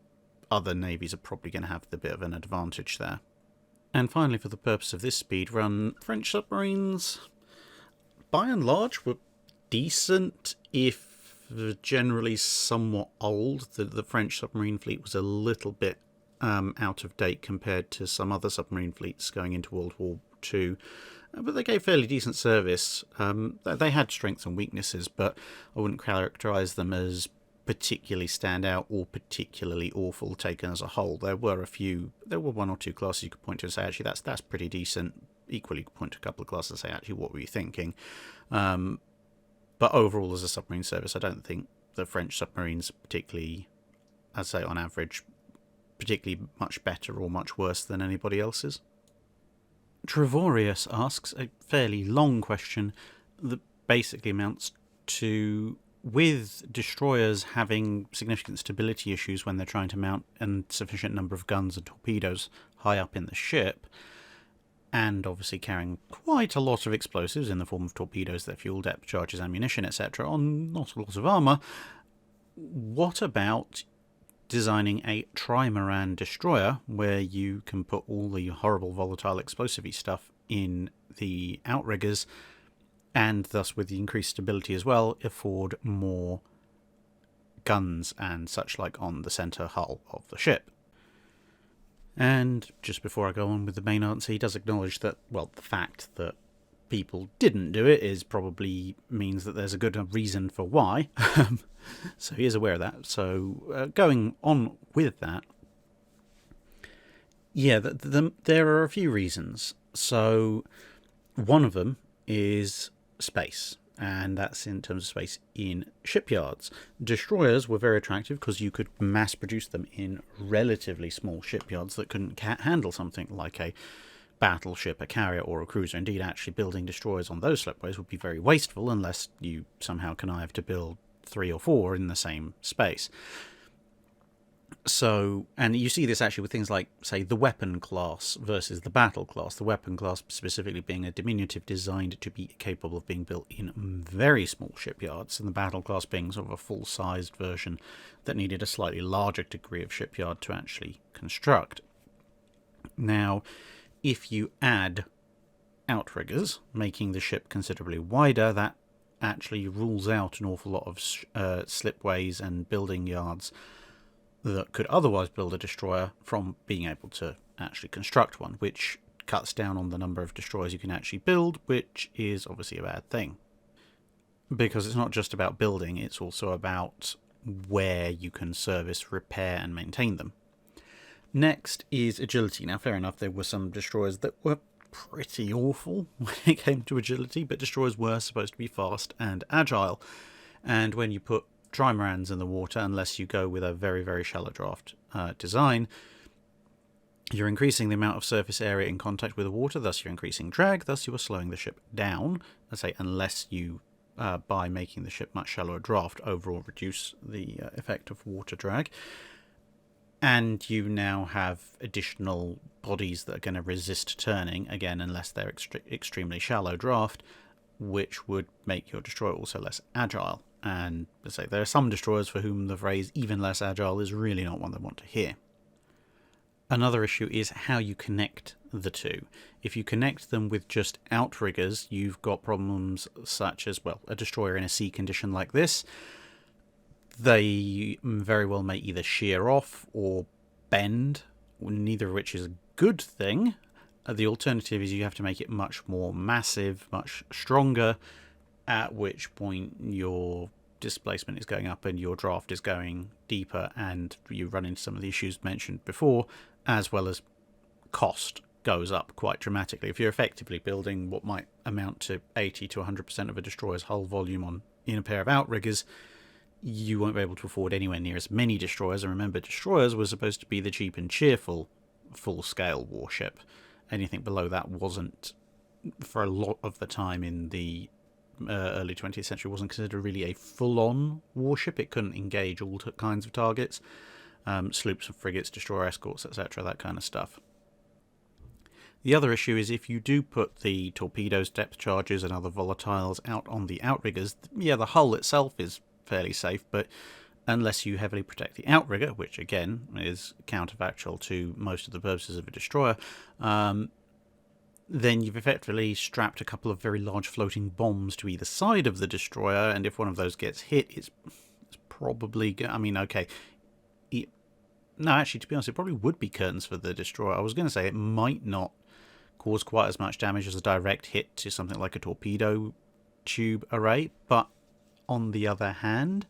Speaker 1: other navies are probably going to have the bit of an advantage there. And finally, for the purpose of this speed run, French submarines, by and large, were decent, if generally somewhat old. The French submarine fleet was a little bit out of date compared to some other submarine fleets going into World War II. But they gave fairly decent service. They had strengths and weaknesses, but I wouldn't characterise them as particularly stand out or particularly awful taken as a whole. There were one or two classes you could point to and say, actually, that's pretty decent. Equally, you could point to a couple of classes and say, actually, what were you thinking? But overall, as a submarine service, I don't think the French submarines particularly, I'd say on average, particularly much better or much worse than anybody else's. Trevorius asks a fairly long question that basically amounts to, with destroyers having significant stability issues when they're trying to mount a sufficient number of guns and torpedoes high up in the ship, and obviously carrying quite a lot of explosives in the form of torpedoes, their fuel, depth charges, ammunition, etc., on not a lot of armour. What about designing a trimaran destroyer where you can put all the horrible volatile explosive-y stuff in the outriggers, and thus with the increased stability as well afford more guns and such like on the centre hull of the ship? And just before I go on with the main answer, he does acknowledge that, well, the fact that people didn't do it is probably means that there's a good reason for why. So he is aware of that. So going on with that, yeah, there are a few reasons. So one of them is space, and that's in terms of space in shipyards. Destroyers were very attractive because you could mass produce them in relatively small shipyards that couldn't handle something like a battleship, a carrier, or a cruiser. Indeed, actually building destroyers on those slipways would be very wasteful unless you somehow connive to build 3 or 4 in the same space. So, and you see this actually with things like, say, the weapon class versus the battle class. The weapon class specifically being a diminutive designed to be capable of being built in very small shipyards, and the battle class being sort of a full-sized version that needed a slightly larger degree of shipyard to actually construct. Now, if you add outriggers, making the ship considerably wider, that actually rules out an awful lot of slipways and building yards that could otherwise build a destroyer from being able to actually construct one, which cuts down on the number of destroyers you can actually build, which is obviously a bad thing. Because it's not just about building, it's also about where you can service, repair, and maintain them. Next is agility. Now, fair enough, there were some destroyers that were pretty awful when it came to agility, but destroyers were supposed to be fast and agile. And when you put trimarans in the water, unless you go with a very, very shallow draft design, you're increasing the amount of surface area in contact with the water, thus you're increasing drag, thus you are slowing the ship down. Let's say unless you, by making the ship much shallower draft, overall reduce the effect of water drag. And you now have additional bodies that are going to resist turning, again, unless they're extremely shallow draft, which would make your destroyer also less agile. And let's say there are some destroyers for whom the phrase even less agile is really not one they want to hear. Another issue is how you connect the two. If you connect them with just outriggers, you've got problems such as, well, a destroyer in a sea condition like this. They very well may either shear off or bend, neither of which is a good thing. The alternative is you have to make it much more massive, much stronger, at which point your displacement is going up and your draft is going deeper, and you run into some of the issues mentioned before, as well as cost goes up quite dramatically. If you're effectively building what might amount to 80 to 100% of a destroyer's hull volume in a pair of outriggers, you won't be able to afford anywhere near as many destroyers. And remember, destroyers were supposed to be the cheap and cheerful full-scale warship. Anything below that wasn't, for a lot of the time in the early 20th century, wasn't considered really a full-on warship. It couldn't engage all kinds of targets, sloops and frigates, destroyer escorts, etc., that kind of stuff. The other issue is if you do put the torpedoes, depth charges, and other volatiles out on the outriggers, yeah, the hull itself is fairly safe, but unless you heavily protect the outrigger, which again is counterfactual to most of the purposes of a destroyer, then you've effectively strapped a couple of very large floating bombs to either side of the destroyer, and if one of those gets hit, it's probably, I mean, okay, no, actually, to be honest, it probably would be curtains for the destroyer. I was going to say it might not cause quite as much damage as a direct hit to something like a torpedo tube array, but on the other hand,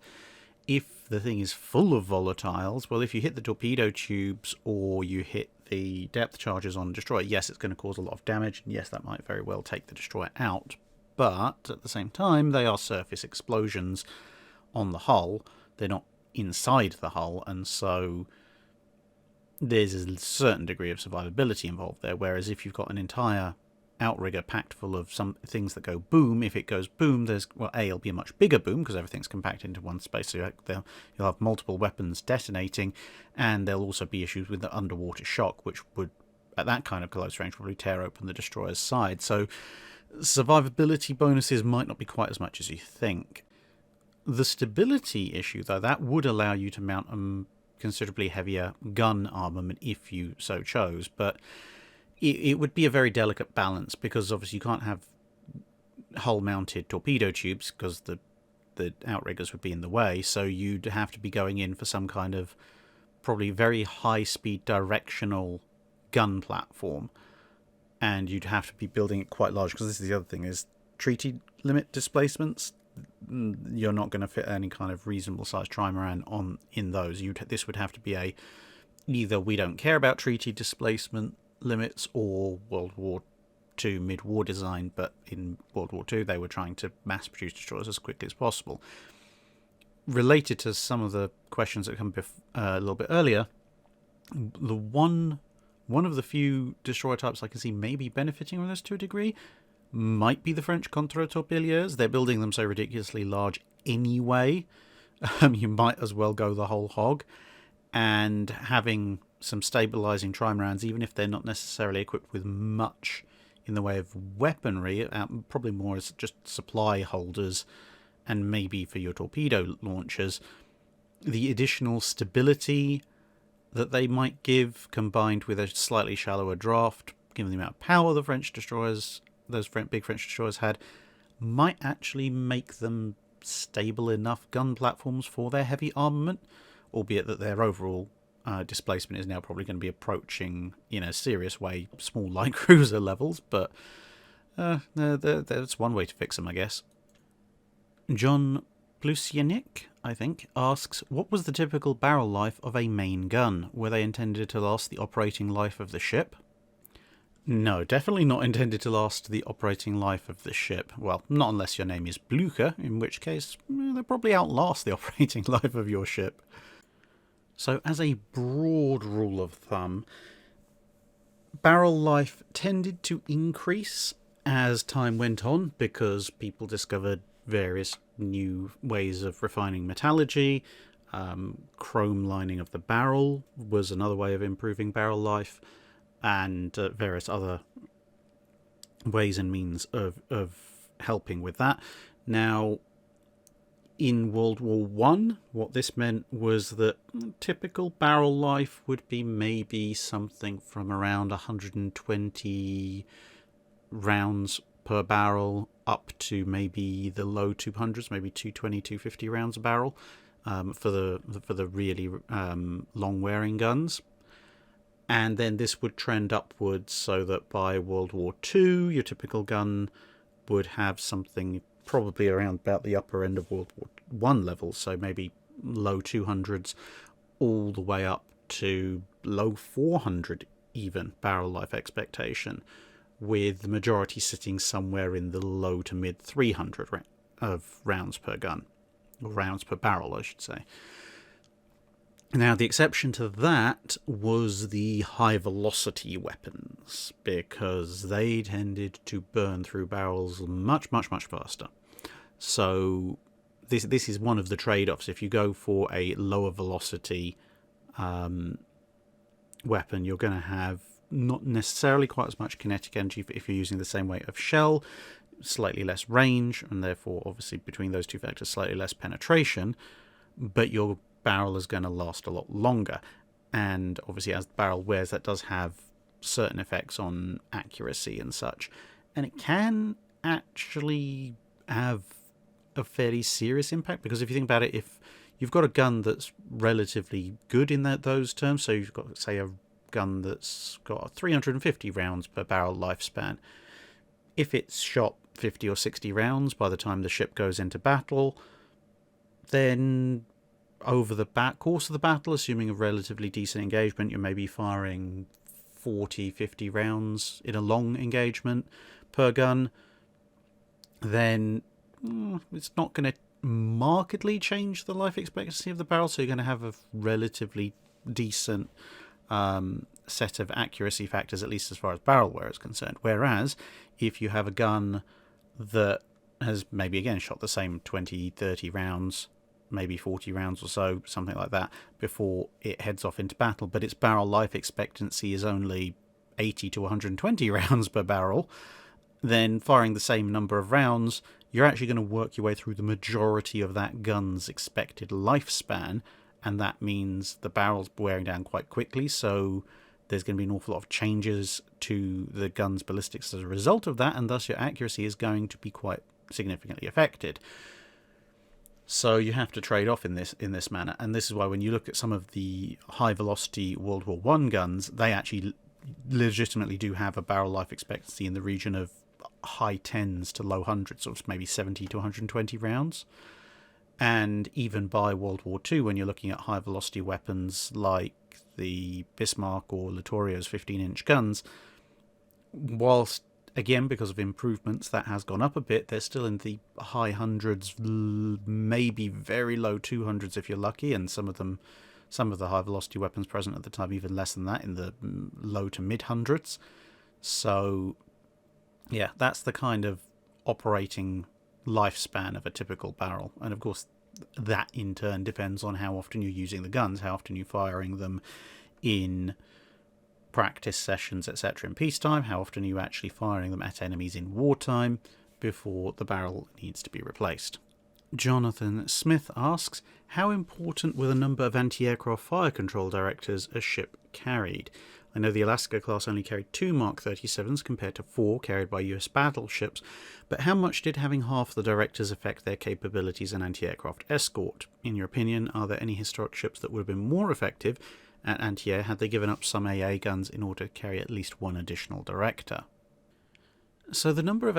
Speaker 1: if the thing is full of volatiles, well, if you hit the torpedo tubes or you hit the depth charges on the destroyer, yes, it's going to cause a lot of damage, and yes, that might very well take the destroyer out, but at the same time, they are surface explosions on the hull. They're not inside the hull, and so there's a certain degree of survivability involved there, whereas if you've got an entire outrigger packed full of some things that go boom, if it goes boom, there's, well, A, it'll be a much bigger boom because everything's compacted into one space, so you'll have multiple weapons detonating, and there'll also be issues with the underwater shock, which would at that kind of close range, probably tear open the destroyer's side. So survivability bonuses might not be quite as much as you think. The stability issue, though, that would allow you to mount a considerably heavier gun armament if you so chose, but it would be a very delicate balance, because obviously you can't have hull-mounted torpedo tubes because the outriggers would be in the way, so you'd have to be going in for some kind of probably very high-speed directional gun platform, and you'd have to be building it quite large, because this is the other thing, is treaty limit displacements. You're not going to fit any kind of reasonable sized trimaran in those. This would have to be either we don't care about treaty displacement limits, or World War II mid-war design, but in World War II they were trying to mass produce destroyers as quickly as possible. Related to some of the questions that come a little bit earlier, the one of the few destroyer types I can see maybe benefiting from this to a degree might be the French contre-torpilleurs. They're building them so ridiculously large anyway, you might as well go the whole hog. And having some stabilising trimarans, even if they're not necessarily equipped with much in the way of weaponry, probably more as just supply holders, and maybe for your torpedo launchers, the additional stability that they might give, combined with a slightly shallower draft, given the amount of power the French destroyers, those big French destroyers had, might actually make them stable enough gun platforms for their heavy armament, albeit that their overall displacement is now probably going to be approaching, in a serious way, small light cruiser levels, but that's one way to fix them, I guess. John Plusianik, I think, asks, what was the typical barrel life of a main gun? Were they intended to last the operating life of the ship? No, definitely not intended to last the operating life of the ship. Well, not unless your name is Blücher, in which case they'll probably outlast the operating life of your ship. So as a broad rule of thumb, barrel life tended to increase as time went on, because people discovered various new ways of refining metallurgy. Chrome lining of the barrel was another way of improving barrel life, and various other ways and means of helping with that. Now, in World War I, what this meant was that typical barrel life would be maybe something from around 120 rounds per barrel up to maybe the low 200s, maybe 220, 250 rounds a barrel for the really long-wearing guns. And then this would trend upwards, so that by World War II, your typical gun would have something probably around about the upper end of World War I levels, so maybe low 200s, all the way up to low 400 even barrel life expectation, with the majority sitting somewhere in the low to mid 300 of rounds per gun, or rounds per barrel, I should say. Now, the exception to that was the high-velocity weapons, because they tended to burn through barrels much, much, much faster. So this is one of the trade-offs. If you go for a lower velocity weapon, you're going to have not necessarily quite as much kinetic energy if you're using the same weight of shell, slightly less range, and therefore, obviously, between those two factors, slightly less penetration, but your barrel is going to last a lot longer. And obviously, as the barrel wears, that does have certain effects on accuracy and such. And it can actually have a fairly serious impact, because if you think about it, if you've got a gun that's relatively good in those terms, so you've got, say, a gun that's got 350 rounds per barrel lifespan, if it's shot 50 or 60 rounds by the time the ship goes into battle, then over the course of the battle, assuming a relatively decent engagement, you're maybe firing 40, 50 rounds in a long engagement per gun, then it's not going to markedly change the life expectancy of the barrel, so you're going to have a relatively decent set of accuracy factors, at least as far as barrel wear is concerned. Whereas if you have a gun that has maybe again shot the same 20, 30 rounds, maybe 40 rounds or so, something like that, before it heads off into battle, but its barrel life expectancy is only 80 to 120 rounds per barrel, then firing the same number of rounds, you're actually going to work your way through the majority of that gun's expected lifespan, and that means the barrel's wearing down quite quickly, so there's going to be an awful lot of changes to the gun's ballistics as a result of that, and thus your accuracy is going to be quite significantly affected. So you have to trade off in this manner, and this is why when you look at some of the high-velocity World War I guns, they actually legitimately do have a barrel life expectancy in the region of high 10s to low hundreds, or maybe 70 to 120 rounds. And even by World War II, when you're looking at high-velocity weapons like the Bismarck or Littorio's 15-inch guns, whilst, again, because of improvements, that has gone up a bit, they're still in the high hundreds, maybe very low 200s if you're lucky, and some of the high-velocity weapons present at the time even less than that, in the low to mid-hundreds. So, yeah, that's the kind of operating lifespan of a typical barrel. And of course, that in turn depends on how often you're using the guns, how often you're firing them in practice sessions, etc. in peacetime, how often are you actually firing them at enemies in wartime before the barrel needs to be replaced. Jonathan Smith asks, how important were the number of anti-aircraft fire control directors a ship carried? I know the Alaska class only carried 2 Mark 37s compared to 4 carried by US battleships, but how much did having half the directors affect their capabilities in anti-aircraft escort? In your opinion, are there any historic ships that would have been more effective at anti-air had they given up some AA guns in order to carry at least one additional director? So the number of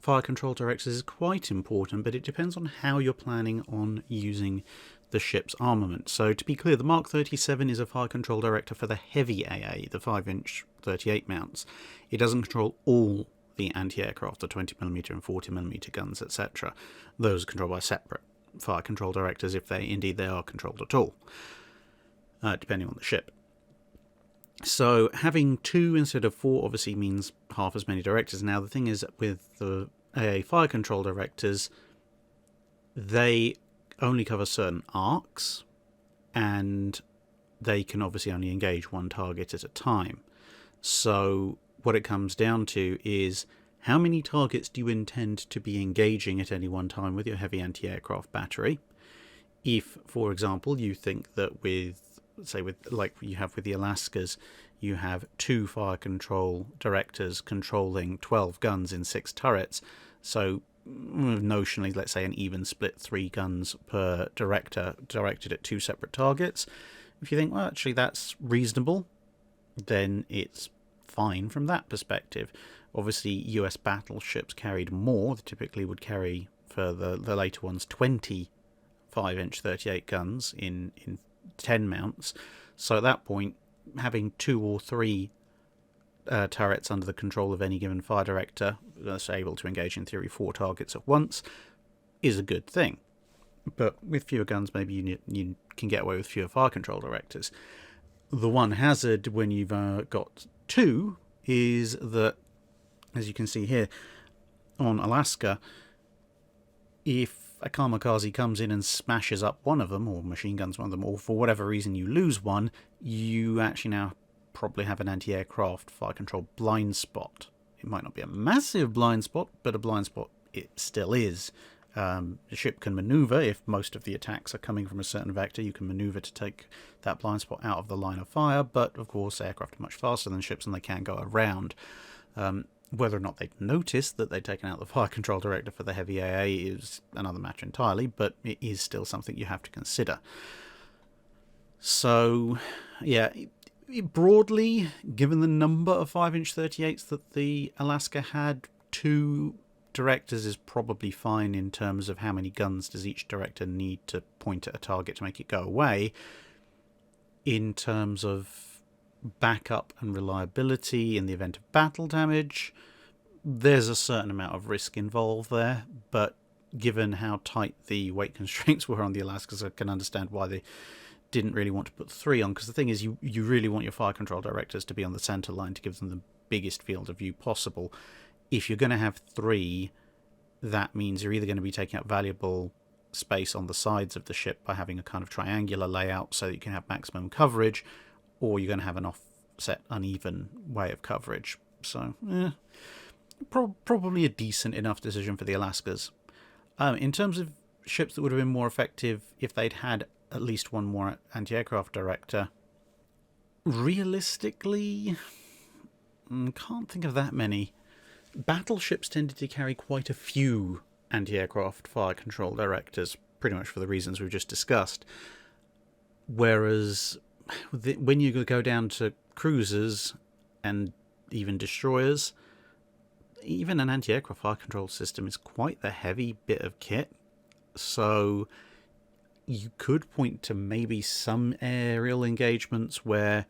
Speaker 1: fire control directors is quite important, but it depends on how you're planning on using the ship's armament. So to be clear, the Mark 37 is a fire control director for the heavy AA, the 5-inch 38 mounts. It doesn't control all the anti-aircraft, the 20mm and 40mm guns, etc. Those are controlled by separate fire control directors, if they are controlled at all, depending on the ship. So having 2 instead of 4 obviously means half as many directors. Now the thing is, with the AA fire control directors, they only cover certain arcs, and they can obviously only engage one target at a time. So what it comes down to is, how many targets do you intend to be engaging at any one time with your heavy anti-aircraft battery? If, for example, you think that like you have with the Alaskas, you have 2 fire control directors controlling 12 guns in 6 turrets, so notionally, let's say an even split 3 guns per director directed at 2 separate targets. If you think, well, actually that's reasonable, then it's fine from that perspective. Obviously, US battleships carried more. They typically would carry, for the later ones, 20 5-inch 38 guns in 10 mounts. So at that point, having 2 or 3 turrets under the control of any given fire director that's able to engage, in theory, 4 targets at once is a good thing. But with fewer guns, maybe you can get away with fewer fire control directors. The one hazard when you've got 2 is that, as you can see here on Alaska, if a kamikaze comes in and smashes up one of them, or machine guns one of them, or for whatever reason you lose one, you actually now probably have an anti-aircraft fire control blind spot. It might not be a massive blind spot, but a blind spot it still is. The ship can maneuver. If most of the attacks are coming from a certain vector, you can maneuver to take that blind spot out of the line of fire, but of course aircraft are much faster than ships and they can go around. Whether or not they'd notice that they'd taken out the fire control director for the heavy AA is another matter entirely, but it is still something you have to consider. So, yeah, broadly, given the number of 5-inch 38s that the Alaska had, 2 directors is probably fine in terms of how many guns does each director need to point at a target to make it go away. In terms of backup and reliability in the event of battle damage, there's a certain amount of risk involved there, but given how tight the weight constraints were on the Alaskas, I can understand why they didn't really want to put 3 on, because the thing is, you really want your fire control directors to be on the center line to give them the biggest field of view possible. If you're going to have 3, that means you're either going to be taking up valuable space on the sides of the ship by having a kind of triangular layout so that you can have maximum coverage, or you're going to have set uneven way of coverage. So, probably a decent enough decision for the Alaskas. In terms of ships that would have been more effective if they'd had at least one more anti-aircraft director, realistically, can't think of that many. Battleships tended to carry quite a few anti-aircraft fire control directors, pretty much for the reasons we've just discussed. Whereas when you go down to cruisers and even destroyers, even an anti-aircraft fire control system is quite the heavy bit of kit. So you could point to maybe some aerial engagements where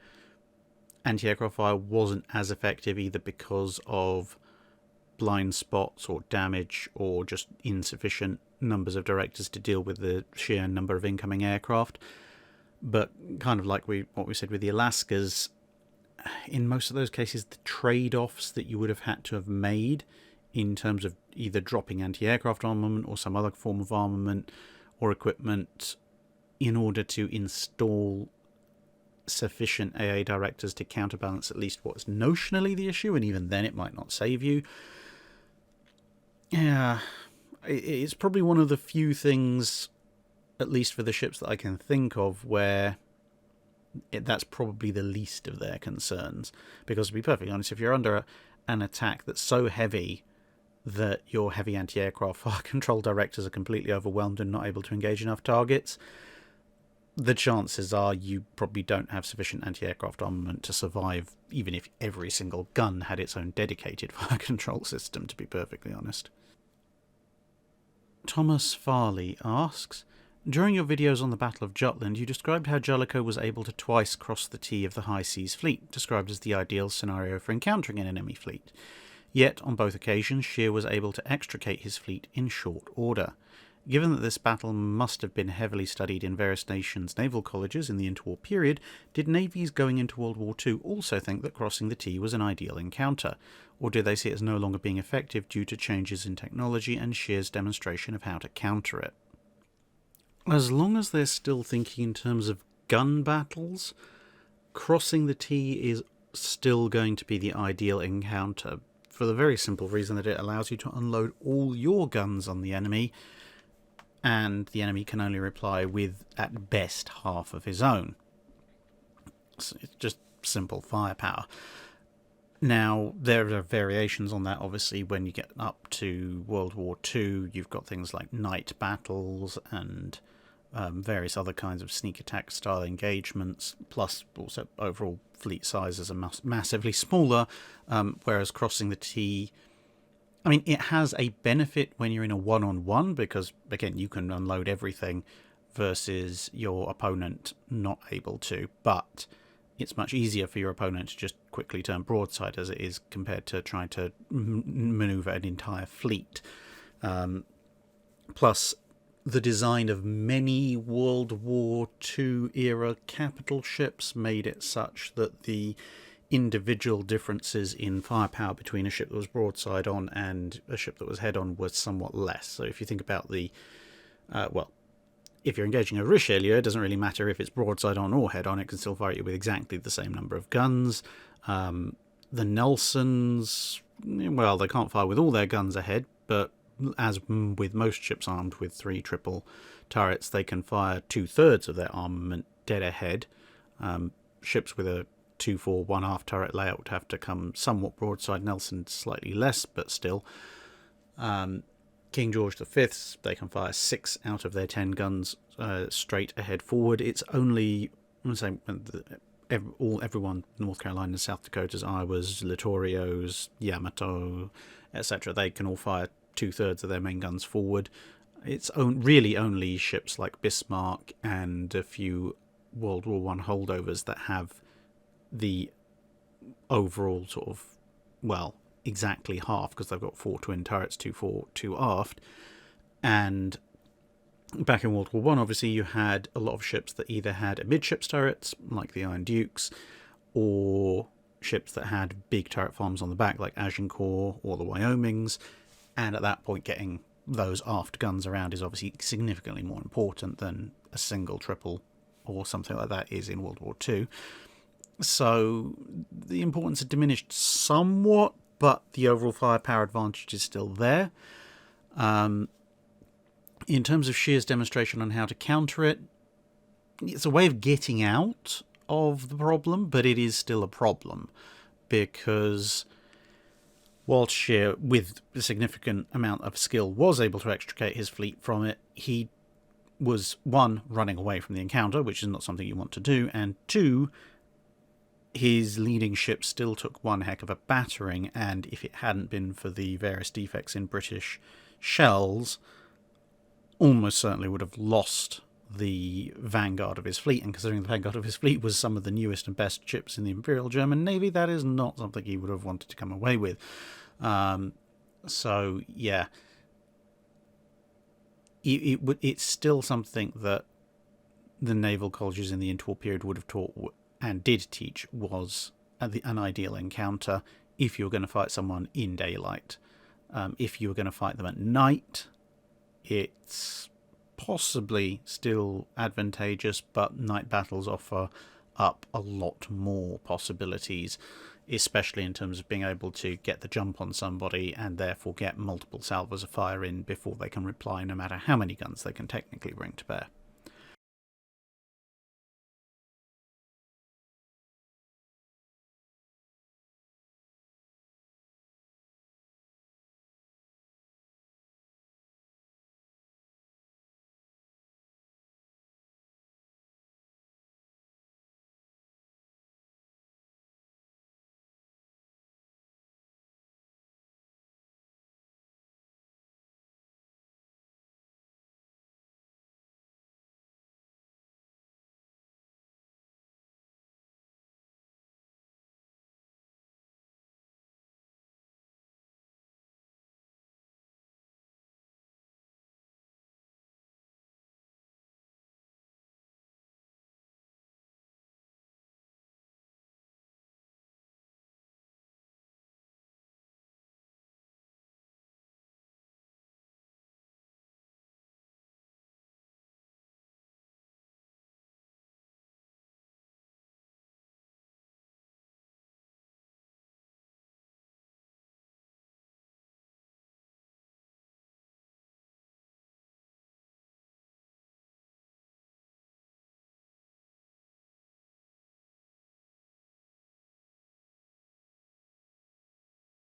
Speaker 1: anti-aircraft fire wasn't as effective, either because of blind spots or damage or just insufficient numbers of directors to deal with the sheer number of incoming aircraft. But kind of like what we said with the Alaskas, in most of those cases, the trade-offs that you would have had to have made in terms of either dropping anti-aircraft armament or some other form of armament or equipment in order to install sufficient AA directors to counterbalance at least what's notionally the issue, and even then it might not save you. Yeah, it's probably one of the few things, at least for the ships that I can think of, where that's probably the least of their concerns. Because to be perfectly honest, if you're under an attack that's so heavy that your heavy anti-aircraft fire control directors are completely overwhelmed and not able to engage enough targets, the chances are you probably don't have sufficient anti-aircraft armament to survive, even if every single gun had its own dedicated fire control system, to be perfectly honest. Thomas Farley asks, during your videos on the Battle of Jutland, you described how Jellicoe was able to twice cross the T of the High Seas Fleet, described as the ideal scenario for encountering an enemy fleet. Yet, on both occasions, Scheer was able to extricate his fleet in short order. Given that this battle must have been heavily studied in various nations' naval colleges in the interwar period, did navies going into World War II also think that crossing the T was an ideal encounter? Or did they see it as no longer being effective due to changes in technology and Scheer's demonstration of how to counter it? As long as they're still thinking in terms of gun battles, crossing the T is still going to be the ideal encounter, for the very simple reason that it allows you to unload all your guns on the enemy, and the enemy can only reply with, at best, half of his own. So it's just simple firepower. Now, there are variations on that, obviously. When you get up to World War II, you've got things like night battles and various other kinds of sneak attack style engagements, plus also overall fleet sizes are massively smaller, whereas crossing the T, I mean, it has a benefit when you're in a one-on-one, because, again, you can unload everything versus your opponent not able to, but it's much easier for your opponent to just quickly turn broadside as it is compared to trying to maneuver an entire fleet. Plus, the design of many World War II era capital ships made it such that the individual differences in firepower between a ship that was broadside on and a ship that was head on was somewhat less. So if you think about the, if you're engaging a Richelieu, it doesn't really matter if it's broadside on or head on, it can still fire at you with exactly the same number of guns. The Nelsons, well, they can't fire with all their guns ahead, but as with most ships armed with 3 triple turrets, they can fire 2/3 of their armament dead ahead. Ships with a 2-4 1/2 turret layout would have to come somewhat broadside. Nelson slightly less, but still. King George V, they can fire 6 out of their 10 guns straight ahead forward. It's only, I'm saying, everyone, North Carolina, and South Dakotas, Iowas, Littorios, Yamato, etc., they can all fire 2/3 of their main guns forward. It's really only ships like Bismarck and a few World War I holdovers that have the overall sort of, well, exactly half, because they've got 4 twin turrets, 2 fore, 2 aft. And back in World War I, obviously, you had a lot of ships that either had amidships turrets, like the Iron Dukes, or ships that had big turret farms on the back, like Agincourt or the Wyomings. And at that point, getting those aft guns around is obviously significantly more important than a single, triple, or something like that is in World War II. So the importance had diminished somewhat, but the overall firepower advantage is still there. In terms of Shear's demonstration on how to counter it, it's a way of getting out of the problem, but it is still a problem, because whilst Shear, with a significant amount of skill, was able to extricate his fleet from it, he was, one, running away from the encounter, which is not something you want to do, and two, his leading ship still took one heck of a battering, and if it hadn't been for the various defects in British shells, almost certainly would have lost the vanguard of his fleet. And considering the vanguard of his fleet was some of the newest and best ships in the Imperial German Navy, that is not something he would have wanted to come away with. So yeah, it's still something that the naval colleges in the interwar period would have taught and did teach, was an ideal encounter if you were going to fight someone in daylight. If you were going to fight them at night, it's possibly still advantageous, but night battles offer up a lot more possibilities, especially in terms of being able to get the jump on somebody and therefore get multiple salvos of fire in before they can reply, no matter how many guns they can technically bring to bear.